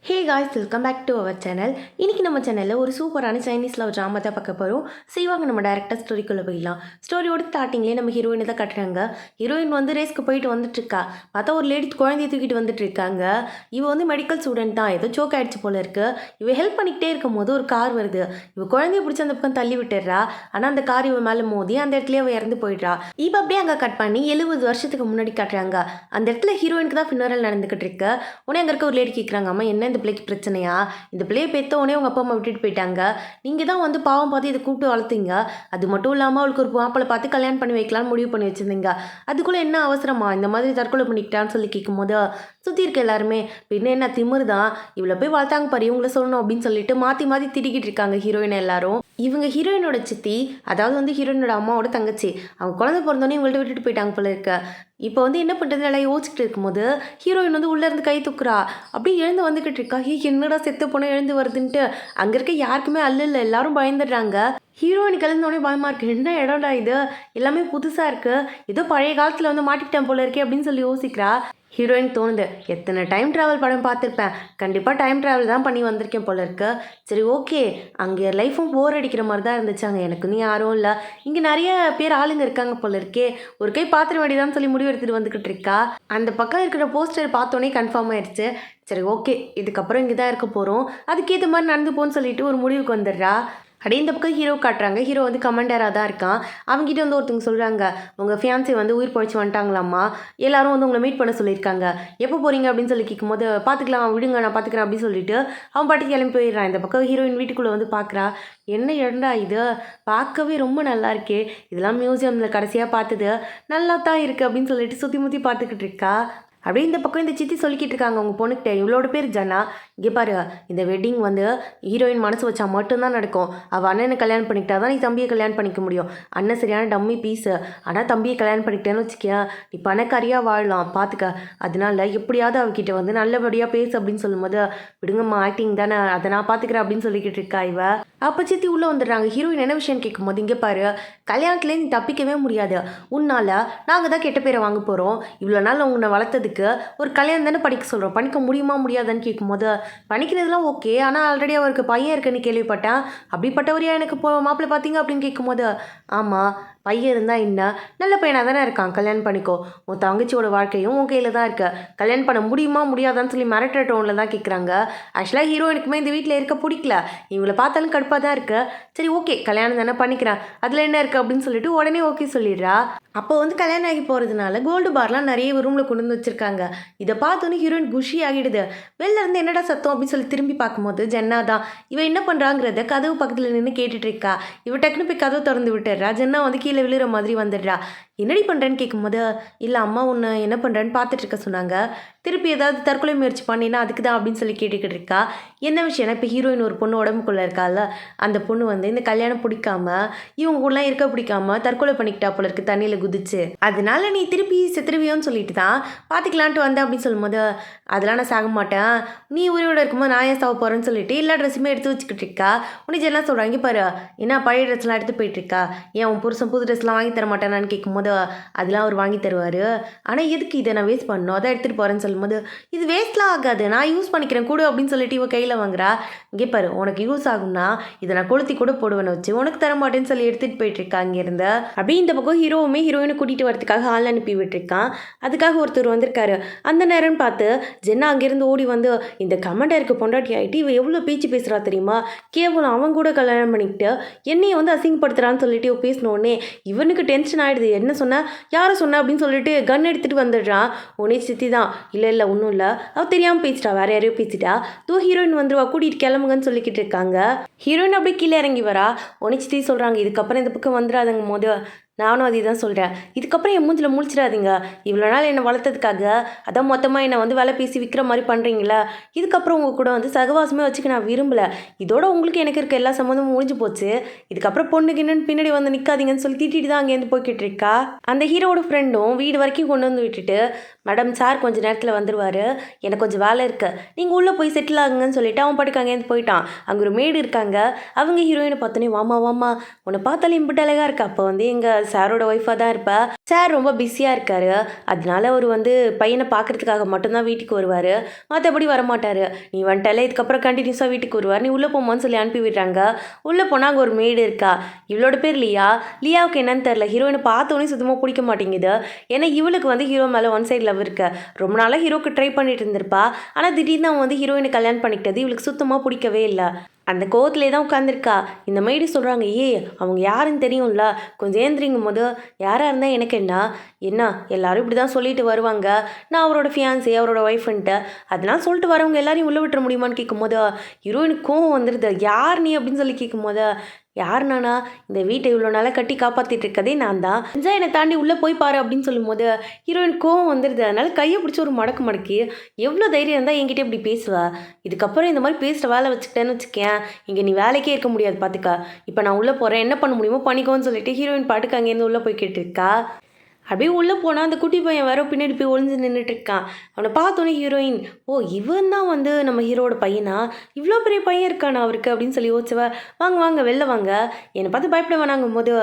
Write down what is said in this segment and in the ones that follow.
Hey guys, welcome back to our channel. இன்றைக்கி நம்ம சேனலில் ஒரு சூப்பரான சைனீஸ் லவ் ட்ராமா தான் பார்க்க போகிறோம். செய்வாங்க நம்ம டேரெக்டாக ஸ்டோரிக்குள்ளே போயிடலாம். ஸ்டோரியோட ஸ்டார்டிங்லேயே நம்ம ஹீரோயினை தான் கட்டுறாங்க. ஹீரோயின் வந்து ரேஸ்க்கு போயிட்டு வந்துட்டுருக்கா. பார்த்தா ஒரு லேடி குழந்தைய தூக்கிட்டு வந்துட்டு இருக்காங்க. இவ வந்து மெடிக்கல் ஸ்டூடெண்ட் தான். ஏதோ சோக் ஆகிடுச்சு போல இருக்குது. இவ ஹெல்ப் பண்ணிக்கிட்டே இருக்கும் போது ஒரு கார் வருது. இவ குழந்தைய பிடிச்சி அந்த பக்கம் தள்ளி விட்டுடுறா. ஆனால் அந்த கார் இவ மேலே மோதி அந்த இடத்துலேயே அவள் இறந்து போயிடுறா. இப்போ அப்படியே அங்கே கட் பண்ணி 70 வருஷத்துக்கு முன்னாடி கட்டுறாங்க. அந்த இடத்துல ஹீரோயினுக்கு தான் ஃபினரல் நடந்துக்கிட்டு இருக்கு. உடனே அங்கே இருக்க ஒரு லேடி கேட்குறாங்க, அம்மா என்ன இந்த பிள்ளைக்கு பிரச்சனையா? இந்த பிள்ளையை பெற்ற உடனே உங்கள் அப்பா அம்மா விட்டுட்டு போயிட்டாங்க. நீங்கள் தான் வந்து பாவம் பார்த்து இதை கூப்பிட்டு வளர்த்தீங்க. அது மட்டும் இல்லாமல் அவளுக்கு ஒரு மாப்பிளை பார்த்து கல்யாணம் பண்ணி வைக்கலாம்னு முடிவு பண்ணி வச்சுருந்தீங்க. அதுக்குள்ளே என்ன அவசரமா இந்த மாதிரி தற்கொலை பண்ணிக்கிட்டான்னு சொல்லி கேட்கும்போது சுற்றி இருக்க எல்லாருமே பின்ன என்ன திமிரு தான், இவ்வளோ போய் வளர்த்தாங்க பாரு, இவங்கள சொல்லணும் அப்படின்னு சொல்லிட்டு மாற்றி மாற்றி திட்டிக்கிட்டு இருக்காங்க ஹீரோயின் எல்லாரும். இவங்க ஹீரோயினோட சித்தி, அதாவது வந்து ஹீரோயினோட அம்மாவோட தங்கச்சி. அவங்க குழந்தை பிறந்தோன்னே இவங்கள்ட்ட விட்டுட்டு போயிட்டாங்க போல இருக்க. இப்போ வந்து என்ன பண்ணுறது எல்லாம் யோசிச்சுட்டு இருக்கும்போது ஹீரோயின் வந்து உள்ளேருந்து கை தூக்குறா. அப்படியே எழுந்து வந்துக்கிட்டு இருக்கா. என்னடா செத்து போனால் எழுந்து வருதுன்ட்டு அங்கே இருக்க யாருக்குமே அல்ல, எல்லாரும் பயந்துடுறாங்க. ஹீரோயின் கிளந்தோடனே பயமாக இருக்குது. என்ன இடம்டா இது, எல்லாமே புதுசாக இருக்குது, ஏதோ பழைய காலத்தில் வந்து மாட்டிக்கிட்டேன் போல இருக்கே அப்படின்னு சொல்லி யோசிக்கிறா. ஹீரோயின் தோணுது, எத்தனை டைம் ட்ராவல் படம் பார்த்துருப்பேன், கண்டிப்பாக டைம் ட்ராவல் தான் பண்ணி வந்திருக்கேன் போல இருக்கு. சரி ஓகே, அங்கே லைஃப்பும் போர் அடிக்கிற மாதிரி தான் இருந்துச்சு. அங்கே எனக்குன்னு யாரும் இல்லை, இங்கே நிறைய பேர் ஆளுங்க இருக்காங்க போல இருக்கே, ஒரு கை பாத்திர வேண்டியதான்னு சொல்லி முடிவு எடுத்துகிட்டு வந்துக்கிட்டு இருக்கா. அந்த பக்கம் இருக்கிற போஸ்டர் பார்த்தோன்னே கன்ஃபார்ம் ஆயிடுச்சு. சரி ஓகே, இதுக்கப்புறம் இங்கே தான் இருக்க போகிறோம், அதுக்கேற்ற மாதிரி நடந்து போன்னு சொல்லிட்டு ஒரு முடிவுக்கு வந்துடுறா. அப்படியே இந்த பக்கம் ஹீரோ காட்டுறாங்க. ஹீரோ வந்து கமாண்டராக தான் இருக்கான். அவங்ககிட்ட வந்து ஒருத்தவங்க சொல்கிறாங்க, உங்கள் ஃபியான்சி வந்து உயிர் பழிச்சு வந்துட்டாங்களாம்மா, எல்லாரும் வந்து உங்களை மீட் பண்ண சொல்லியிருக்காங்க, எப்போ போகிறீங்க அப்படின்னு சொல்லி கேட்கும்போது பார்த்துக்கலாம் விடுங்க நான் பார்த்துக்கிறேன் அப்படின்னு சொல்லிட்டு அவன் பாட்டுக்கு கிளம்பி போயிடுறான். இந்த பக்கம் ஹீரோயின் வீட்டுக்குள்ளே வந்து பார்க்குறா. என்ன இடம்டா இது, பார்க்கவே ரொம்ப நல்லா இருக்கே, இதெல்லாம் மியூசியமில் கடைசியாக பார்த்தது, நல்லா தான் இருக்குது அப்படின்னு சொல்லிட்டு சுற்றி முற்றி பார்த்துக்கிட்டு இருக்கா. அப்படியே இந்த பக்கம் இந்த சித்தி சொல்லிக்கிட்டு இருக்காங்க உங்கள் பொண்ணுக்கிட்ட, இவளோட பேர் ஜனா, இங்கே பாரு, இந்த வெட்டிங் வந்து ஹீரோயின் மனசு வச்சா மட்டும்தான் நடக்கும். அவள் அண்ணனை கல்யாணம் பண்ணிக்கிட்டா தான் நீ தம்பியை கல்யாணம் பண்ணிக்க முடியும். அண்ணன் சரியான டம்மி பீஸு, ஆனால் தம்பியை கல்யாணம் பண்ணிக்கிட்டேன்னு வச்சுக்கியா நீ பணக்காரியாக வாழலாம் பார்த்துக்க. அதனால எப்படியாவது அவகிட்ட வந்து நல்லபடியாக பேசு அப்படின்னு சொல்லும்போது, விடுங்கம்மா ஆக்டிங் தானே, அதை நான் பார்த்துக்கிறேன் அப்படின்னு சொல்லிக்கிட்டு இருக்கா இவ. அப்போ சித்தி உள்ளே வந்துடுறாங்க. ஹீரோயின் என்ன விஷயம்னு கேட்கும்போது, இங்கே பாரு, கல்யாணத்துலேயே நீ தப்பிக்கவே முடியாது, உன்னால் நாங்கள் தான் கெட்ட பேரை வாங்க போகிறோம். இவ்வளோ நாள் உன்னை வளர்த்ததுக்கு ஒரு கல்யாணம் தானே படிக்க சொல்கிறோம், பண்ணிக்க முடியுமா முடியாதுன்னு கேட்கும்போது, பண்ணிக்கிறதுலாம் ஓகே, ஆனால் ஆல்ரெடி அவருக்கு பையன் இருக்குன்னு கேள்விப்பட்டேன், அப்படிப்பட்டவரையா எனக்கு மாப்பிள்ளை பார்த்தீங்க அப்படின்னு கேட்கும்போது, ஆமாம் பையன் இருந்தால் என்ன, நல்ல பையனாக தானே இருக்கான், கல்யாணம் பண்ணிக்கோ, உன் தங்கச்சியோட வாழ்க்கையும் உன் கையில் தான் இருக்கு, கல்யாணம் பண்ண முடியுமா முடியாதான்னு சொல்லி மிரட்டுற டோனில் தான் கேட்குறாங்க. ஆக்சுவலாக ஹீரோயினுக்குமே இந்த வீட்டில் இருக்க பிடிக்கல, இவங்களை பார்த்தாலும் கடுப்பாக தான் இருக்கு. சரி ஓகே கல்யாணம் தானே பண்ணிக்கிறேன், அதில் என்ன இருக்குது அப்படின்னு சொல்லிட்டு உடனே ஓகே சொல்லிடுறா. அப்போ வந்து கல்யாணம் ஆகி போகிறதுனால கோல்டு பார்லாம் நிறைய ரூமில் கொண்டு வந்து வச்சுருக்காங்க. இதை பார்த்தோன்னே ஹீரோயின் குஷி ஆகிடுது. வெளில இருந்து என்னடா சத்தம் அப்படின்னு சொல்லி திரும்பி பார்க்கும்போது ஜென்னா தான். இவன் என்ன பண்ணுறாங்கிறத கதவு பக்கத்தில் நின்று கேட்டுட்டு இருக்கா. இவ டக்குனு போய் கதவு திறந்து விட்டுடுறா. ஜென்னா வந்து கீழே விழுற மாதிரி வந்துடுறா. என்னடி பண்ணுறேன்னு கேட்கும்போது, இல்லை அம்மா ஒன்று என்ன பண்ணுறேன்னு பார்த்துட்டு இருக்க சொன்னாங்க, திருப்பி ஏதாவது தற்கொலை முயற்சி பண்ணினா அதுக்கு தான் அப்படின்னு சொல்லி கேட்டுக்கிட்டு இருக்கா. என்ன விஷயம்னா, இப்போ ஹீரோயின் ஒரு பொண்ணு உடம்புக்குள்ளே இருக்கால, அந்த பொண்ணு வந்து இந்த கல்யாணம் பிடிக்காம இவங்க கூடலாம் இருக்க பிடிக்காம தற்கொலை பண்ணிக்கிட்டா போல இருக்குது தண்ணியில் குதிச்சு, அதனால நீ திருப்பி செத்துருவியோன்னு சொல்லிட்டு தான் பார்த்துக்கலான்ட்டு வந்தேன் அப்படின்னு சொல்லும்போது, அதெல்லாம் நான் சாக மாட்டேன், நீ உயிரோடு இருக்கும்போது நான் ஏன் சாக போகிறேன்னு சொல்லிட்டு எல்லா ட்ரெஸ்ஸுமே எடுத்து வச்சுக்கிட்டு இருக்கா. உனக்கு எல்லாம் சொல்கிறாங்க, பாரு என்ன பழைய ட்ரெஸ்லாம் எடுத்து போயிட்டுருக்கா, ஏன் உன் புருஷன் புது ட்ரெஸ்லாம் வாங்கி தர மாட்டேனான்னு கேட்கும்போது, அதெல்லாம் அவர் வாங்கி தருவார், ஆனால் எதுக்கு இதை நான் வேஸ்ட் பண்ணணும், அதை எடுத்துகிட்டு போகிறேன்னு சொல்லும்போது, இது வேஸ்ட்லாம் ஆகாது நான் யூஸ் பண்ணிக்கிறேன் கூட அப்படின்னு சொல்லிட்டு இவ கையில் வாங்குறா. இங்கே பாரு, உனக்கு யூஸ் ஆகும்னா இதை நான் கொளுத்தி கூட போடுவேன்னு வச்சு உனக்கு தர மாட்டேன்னு சொல்லி எடுத்துகிட்டு போயிட்டுருக்கா அங்கேருந்து. அப்படி இந்த பக்கம் ஹீரோவுமே ஹீரோயினை கூட்டிகிட்டு வரதுக்காக ஆள் அனுப்பி விட்டுருக்கான். அதுக்காக ஒருத்தர் வந்திருக்காரு. அந்த நேரம்னு பார்த்து ஜென்னா அங்கேருந்து ஓடி வந்து, இந்த கமாண்டருக்கு பொண்டாட்டி ஆகிட்டு இவ எவ்வளோ பேச்சு பேசுகிறா தெரியுமா, கேவலம் அவன் கூட கல்யாணம் பண்ணிக்கிட்டு என்னையை வந்து அசிங்கப்படுத்துறான்னு சொல்லிட்டு இவ பேசினோடனே இவனுக்கு டென்ஷன் ஆகிடுது. என்ன சொன்ன, யாரை சொன்ன அப்படின்னு சொல்லிட்டு கன் எடுத்துகிட்டு வந்துடுறான். உனே சித்தி தான், இல்லை ஒன்றும் இல்லை, அவள் தெரியாமல் பேசிட்டா, வேற யாரையோ பேசிட்டா, தூ ஹீரோயின் வந்துருவா கூட்டிகிட்டு கிளம்புங்கன்னு சொல்லிக்கிட்டு இருக்காங்க. ஹீரோயின் அப்படியே கீழே இறங்கி வரா. உனே சித்தி சொல்கிறாங்க, இதுக்கப்புறம் இந்த பக்கம் வந்துடாதங்கும் போது நானும் அதே தான் சொல்கிறேன், இதுக்கப்புறம் என் மூஞ்சில் முழிச்சிடாதீங்க, இவ்வளோ நாள் என்னை வளர்த்ததுக்காக அதான் மொத்தமாக என்னை வந்து வேலை பேசி விற்கிற மாதிரி பண்ணுறீங்களா, இதுக்கப்புறம் உங்கள் கூட வந்து சகவாசமே வச்சுக்க நான் விரும்பலை, இதோட உங்களுக்கு எனக்கு இருக்க எல்லா சம்மந்தமும் முடிஞ்சு போச்சு, இதுக்கப்புறம் பொண்ணுக்கு என்னன்னு பின்னாடி வந்து நிற்காதீங்கன்னு சொல்லி திட்டிட்டு தான் அங்கேருந்து போய்கிட்டு இருக்கா. அந்த ஹீரோட ஃப்ரெண்டும் வீடு வரைக்கும் கொண்டு வந்து விட்டுட்டு, மேடம் சார் கொஞ்சம் நேரத்தில் வந்துடுவார், எனக்கு கொஞ்சம் வேலை இருக்குது, நீங்கள் உள்ளே போய் செட்டில் ஆகுங்கன்னு சொல்லிவிட்டு அவன் பாட்டுக்கு அங்கேருந்து போயிட்டான். அங்கே ஒரு மேடு இருக்காங்க. அவங்க ஹீரோயினை பார்த்தோன்னே, வாமா உன்னை பார்த்தாலே இம்பிட்டு அழகாக இருக்கா, அப்போ வந்து எங்கள் சாரோட ஒய்ஃபாக தான் இருப்பா, சார் ரொம்ப பிஸியாக இருக்காரு. அதனால அவரு வந்து பையன பார்க்கறதுக்காக மட்டும் தான் வீட்டுக்கு வருவாரு. மத்தபடி வரமாட்டாரு. "நீ வந்துட்டால இதுக்கப்புறம் கன்டினியூஸா வீட்டுக்கு வருவாரு. நீ உள்ள போம்மான்னு" சொல்லி அனுப்பி விடுறாங்க. உள்ள போனா அங்க ஒரு மெய்டு இருக்கா. இவளோட பேர் லியா. லியாவுக்கு என்னன்னு தெரியல. ஹீரோயின பார்த்தோனே சுத்தமா புடிக்க மாட்டேங்குது. ஏன்னா இவளுக்கு வந்து ஹீரோ மேல ஒன் சைடு லவ் இருக்கு. ரொம்ப நாளா ஹீரோக்கு ட்ரை பண்ணிட்டு இருந்திருப்பா. ஆனா திடீர்னு அவன் வந்து ஹீரோயின கல்யாணம் பண்ணிக்கிட்டது இவளுக்கு சுத்தமா புடிக்கவே இல்ல. அந்த கோவத்திலே தான் உட்காந்துருக்கா. இந்த மெய்டு சொல்றாங்க, "ஏய் அவங்க யாருன்னு தெரியும்ல. கொஞ்சம் ஏந்திரிங்கும்போது யாரா இருந்தா எனக்கு என்ன? என்ன எல்லாரும் இப்படி தான் சொல்லிட்டு வருவாங்க. நான் அவரோட ஃபியான்சி, அவரோட ஒய்ஃப்ன்ட்டு. அதனால சொல்லிட்டு வரவங்க எல்லாரையும் உள்ள விட்டுற முடியுமான்னு?" கேட்கும்போது ஹீரோயினுக்கு கோவம் வந்துடுது. "யார் நீ?" அப்படின்னு சொல்லி கேட்கும்போது, "யார் நானா? இந்த வீட்டை இவ்வளோ நாளாக கட்டி காப்பாற்றிட்டு இருக்கதே நான் தான். கொஞ்சம் என்னை தாண்டி உள்ளே போய் பாரு" அப்படின்னு சொல்லும்போது ஹீரோயின் கோவம் வந்துடுது. அதனால கையை பிடிச்சி ஒரு மடக்கு மடக்கி, "எவ்வளோ தைரியம் இருந்தால் என்கிட்ட இப்படி பேசுவ? இதுக்கப்புறம் இந்த மாதிரி பேசுகிற வேலை வச்சுக்கிட்டேன்னு வச்சுக்கேன், இங்கே நீ வேலைக்கே இருக்க முடியாது பார்த்துக்க. இப்போ நான் உள்ளே போகிறேன், என்ன பண்ண முடியுமோ பண்ணிக்கோன்னு" சொல்லிட்டு ஹீரோயின் பாட்டுக்கு அங்கேருந்து உள்ளே போய்கிட்டு இருக்கா. அப்படியே உள்ளே போனால் அந்த குட்டி பையன் வேற பின்னாடி போய் ஒளிஞ்சு நின்றுட்டு இருக்கான். அவனை பார்த்தோன்னே ஹீரோயின், "ஓ இவன் தான் வந்து நம்ம ஹீரோட பையனா? இவ்வளோ பெரிய பையன் இருக்கானா அவருக்கு?" அப்படின்னு சொல்லி யோசிச்சவ, "வாங்க வாங்க வெளில வாங்க, என்னை பார்த்து பயப்பட வேணாங்கும்போது"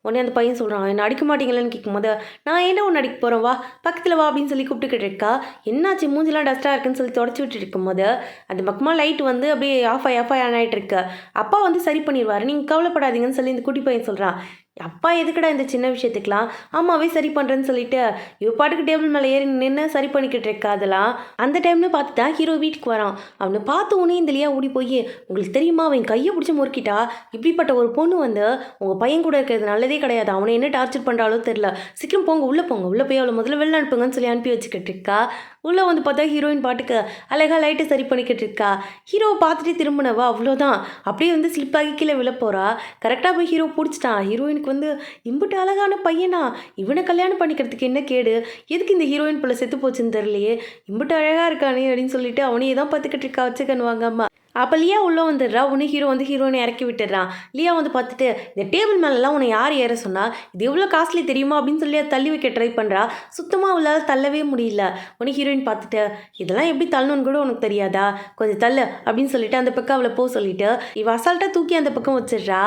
உடனே அந்த பையன் சொல்கிறான், "என்ன அடிக்க மாட்டீங்களேன்னு?" கேட்கும்போது, "நான் என்ன ஒன்று அடிக்க போகிறேன், வா பக்கத்தில் வா" அப்படின்னு சொல்லி கூப்பிட்டுக்கிட்டு இருக்கா. என்னாச்சு மூஞ்சிலாம் டஸ்ட்டாக இருக்குன்னு சொல்லி தொடச்சி விட்டுட்டு இருக்கும்போது அந்த பக்கமாக லைட் வந்து அப்படியே ஆஃப் ஆகி ஆன் ஆகிட்டு இருக்கு. அப்பா வந்து சரி பண்ணிடுவார், நீங்கள் கவலைப்படாதீங்கன்னு சொல்லி இந்த குட்டி பையன் சொல்கிறான். அப்பா எதுக்குடா இந்த சின்ன விஷயத்துக்குலாம், ஆமாவே சரி பண்ணுறேன்னு சொல்லிட்டு இவ பாட்டுக்கு டேபிள் மேலே ஏறி நின்று சரி பண்ணிக்கிட்டு இருக்கா. அதெல்லாம் அந்த டைம்னு பார்த்து தான் ஹீரோ வீட்டுக்கு வரான். அவனை பார்த்த உடனே இந்த லியா ஓடி போய், "உங்களுக்கு தெரியுமா அவன் கையை பிடிச்சி முறுக்கிட்டா, இப்படிப்பட்ட ஒரு பொண்ணு வந்து உங்கள் பையன் கூட இருக்கிறது நல்லதே கிடையாது, அவனை என்ன டார்ச்சர் பண்ணுறாலோ தெரில, சீக்கிரம் போங்க உள்ளே போங்க, உள்ளே போய் அவளை முதல்ல வெளில அனுப்புங்கன்னு" சொல்லி அனுப்பி வச்சுக்கிட்டு இருக்கா. உள்ளே வந்து பார்த்தா ஹீரோயின் பாட்டுக்கு அழகாக லைட்டை சரி பண்ணிக்கிட்டு இருக்கா. ஹீரோவை பார்த்துட்டு திரும்பினவா அவ்வளோதான், அப்படியே வந்து ஸ்லிப்பாகி கீழே விழ போகிறா. கரெக்டாக போய் ஹீரோ பிடிச்சிட்டான். ஹீரோயினுக்கு வந்து இம்புட்டு அழகான பையனா, இவனை கல்யாணம் பண்ணிக்கிறதுக்கு என்ன கேடு, எதுக்கு இந்த ஹீரோயின் போல செத்து போச்சுன்னு தெரியலையே, இம்புட்டு அழகாக இருக்கானே அப்படின்னு சொல்லிட்டு அவனையே தான் பார்த்துக்கிட்டு இருக்கா வச்சுக்கணுவாங்க அம்மா. அப்போ லியா உள்ளே வந்துடுறா. உன்னை ஹீரோ வந்து ஹீரோயினை இறக்கி விட்டுடுறான். லியா வந்து பார்த்துட்டு, "இந்த டேபிள் மேலெலாம் உன்னை யார் ஏற சொன்னா, இது எவ்வளோ காஸ்ட்லி தெரியுமா?" அப்படின்னு சொல்லி அதை தள்ளி வைக்க ட்ரை பண்ணுறா. சுத்தமாக அவளால் தள்ளவே முடியல. உடனே ஹீரோயின் பார்த்துட்டு, "இதெல்லாம் எப்படி தள்ளணும்னு கூட உனக்கு தெரியாதா, கொஞ்சம் தள்ளு" அப்படின்னு சொல்லிட்டு அந்த பக்கம் அவளை போக சொல்லிட்டு இவ அசால்ட்டாக தூக்கி அந்த பக்கம் வச்சிடுறா.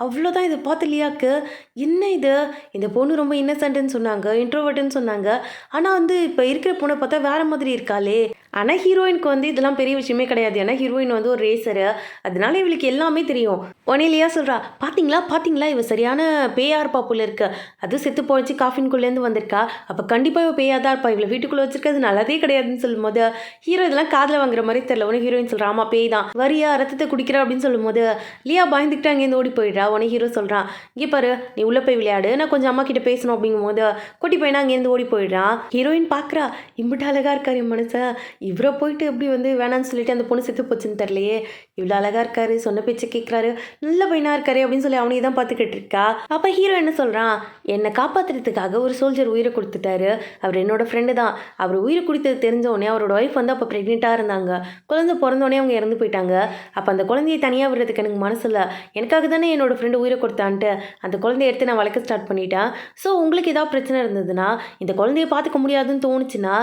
அவ்வளோதான். இதை பார்த்து லியாக்கு, என்ன இது, இந்த பொண்ணு ரொம்ப இன்னசென்ட்னு சொன்னாங்க, இன்ட்ரோவர்ட்டுன்னு சொன்னாங்க, ஆனால் வந்து இப்போ இருக்கிற பொண்ணை பார்த்தா வேறு மாதிரி இருக்காளே. ஆனால் ஹீரோயினுக்கு வந்து இதெல்லாம் பெரிய விஷயமே கிடையாது. ஏன்னா ஹீரோயின் வந்து ஒரு ரேசரு, அதனால இவளுக்கு எல்லாமே தெரியும். உடனே லியா சொல்கிறா, "பார்த்தீங்களா பார்த்தீங்களா, இவ சரியான பேயா இருப்பா போல இருக்கு, அதுவும் செத்து போயிடுச்சு காஃபின்குள்ளேருந்து வந்திருக்கா, அப்போ கண்டிப்பாக இவ பேயாக தான் இருப்பா, இவளை வீட்டுக்குள்ளே வச்சிருக்கிறது நல்லதே கிடையாதுன்னு" சொல்லும்போது ஹீரோ இதெல்லாம் காதில் வாங்குற மாதிரி தெரியல. உடனே ஹீரோயின் சொல்கிறா, "ஆமா பேய் தான், வரியா ரத்தத்தை குடிக்கிற" அப்படின்னு சொல்லும்போது லியா பயந்துக்கிட்டு அங்கேருந்து ஓடி போயிடுறா. உடனே ஹீரோ சொல்கிறான், "இங்கே பாரு, நீ உள்ளே போய் விளையாடு, நான் கொஞ்சம் அம்மா கிட்ட பேசணும்" அப்படிங்கும்போது குட்டி பையனா அங்கேருந்து ஓடி போயிடுறான். ஹீரோயின் பார்க்குறா, இம்பிட்டு அழகாக இருக்கார் என் மனுஷன், இவரை போயிட்டு எப்படி வந்து வேணான்னு சொல்லிட்டு அந்த பொண்ணு செத்து போச்சுன்னு தெரியலையே, இவ்வளோ அழகாக இருக்காரு, சொன்ன பேச்சு கேட்குறாரு, நல்ல பையனாக இருக்காரு அப்படின்னு சொல்லி அவனையே தான் பார்த்துக்கிட்டு இருக்கா. அப்போ ஹீரோ என்ன சொல்கிறான், "என்னை காப்பாற்றுறதுக்காக ஒரு சோல்ஜர் உயிரை கொடுத்துட்டாரு, அவர் என்னோட ஃப்ரெண்டு தான், அவர் உயிரை கொடுத்தது தெரிஞ்சவொடனே அவரோட ஒய்ஃப் வந்து அப்போ ப்ரெக்னெண்ட்டாக இருந்தாங்க, குழந்தை பிறந்தோடனே அவங்க இறந்து போயிட்டாங்க, அப்போ அந்த குழந்தையை தனியாக விடுறதுக்கு எனக்கு மனசு இல்லை, எனக்காக தானே என்னோடய ஃப்ரெண்டு உயிரை கொடுத்தான்ட்டு அந்த குழந்தைய எடுத்து நான் வளர்க்க ஸ்டார்ட் பண்ணிட்டேன். ஸோ உங்களுக்கு ஏதாவது பிரச்சனை இருந்ததுன்னா, இந்த குழந்தைய பார்த்துக்க முடியாதுன்னு தோணுச்சுன்னா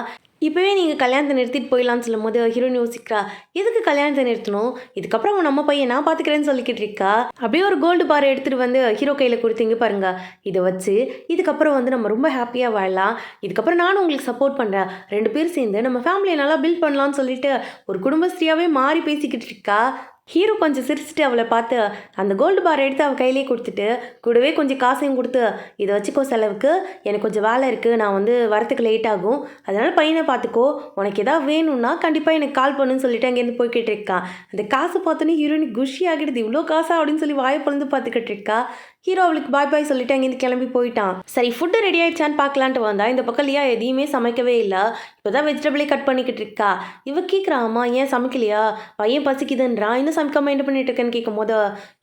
இப்போவே நீங்கள் கல்யாணத்தை நிறுத்திட்டு போயிடலான்னு சொல்லும்போது ஹீரோயின் யோசிக்கிறா, "எதுக்கு கல்யாணத்தை நிறுத்தணும், இதுக்கப்புறம் அவன் நம்ம பையன், நான் பார்த்துக்கிறேன்னு" சொல்லிக்கிட்டு இருக்கா. அப்படியே ஒரு கோல்டு பார் எடுத்துகிட்டு வந்து ஹீரோ கையில் கொடுத்தீங்க பாருங்க, இதை வச்சு இதுக்கப்புறம் வந்து நம்ம ரொம்ப ஹாப்பியாக வாழலாம், இதுக்கப்புறம் நானும் உங்களுக்கு சப்போர்ட் பண்ணுறேன், 2 பேர் சேர்ந்து நம்ம ஃபேமிலியை நல்லா பில்ட் பண்ணலான்னு சொல்லிட்டு ஒரு குடும்பஸ்ரீயாகவே மாறி பேசிக்கிட்டு இருக்கா. ஹீரோ கொஞ்சம் சிரிச்சுட்டு அவளை பார்த்து அந்த கோல்டு பார் எடுத்து அவள் கையிலே கொடுத்துட்டு கூடவே கொஞ்சம் காசையும் கொடுத்து, "இதை வச்சுக்கோ செலவுக்கு, எனக்கு கொஞ்சம் வேலை இருக்குது, நான் வந்து வரத்துக்கு லேட் ஆகும், அதனால் பையனை பார்த்துக்கோ, உனக்கு எதாவது வேணும்னா கண்டிப்பாக எனக்கு கால் பண்ணுன்னு" சொல்லிட்டு அங்கேருந்து போய்கிட்டு இருக்கான். அந்த காசை பார்த்தோன்னே ஹீரோயினுக்கு குஷி ஆகிடுது, இவ்வளோ காசா அப்படின்னு சொல்லி வாயை பொழுது பார்த்துக்கிட்டு இருக்கா. ஹீரோ அவளுக்கு பாய் பாய் சொல்லிட்டு அங்கேருந்து கிளம்பி போயிட்டான். சரி ஃபுட்டு ரெடி ஆயிடுச்சான்னு பார்க்கலான்ட்டு வந்தா இந்த பக்கம் லியா எதையுமே சமைக்கவே இல்லை. இப்போதான் வெஜிடபிளே கட் பண்ணிக்கிட்டு இருக்கா. இவ கேட்குறா, "அம்மா ஏன் சமைக்கலையா, பையன் பசிக்குதுன்றான், இன்னும் சமைக்காம என்ன பண்ணிட்டு இருக்கேன்னு" கேட்கும் போது,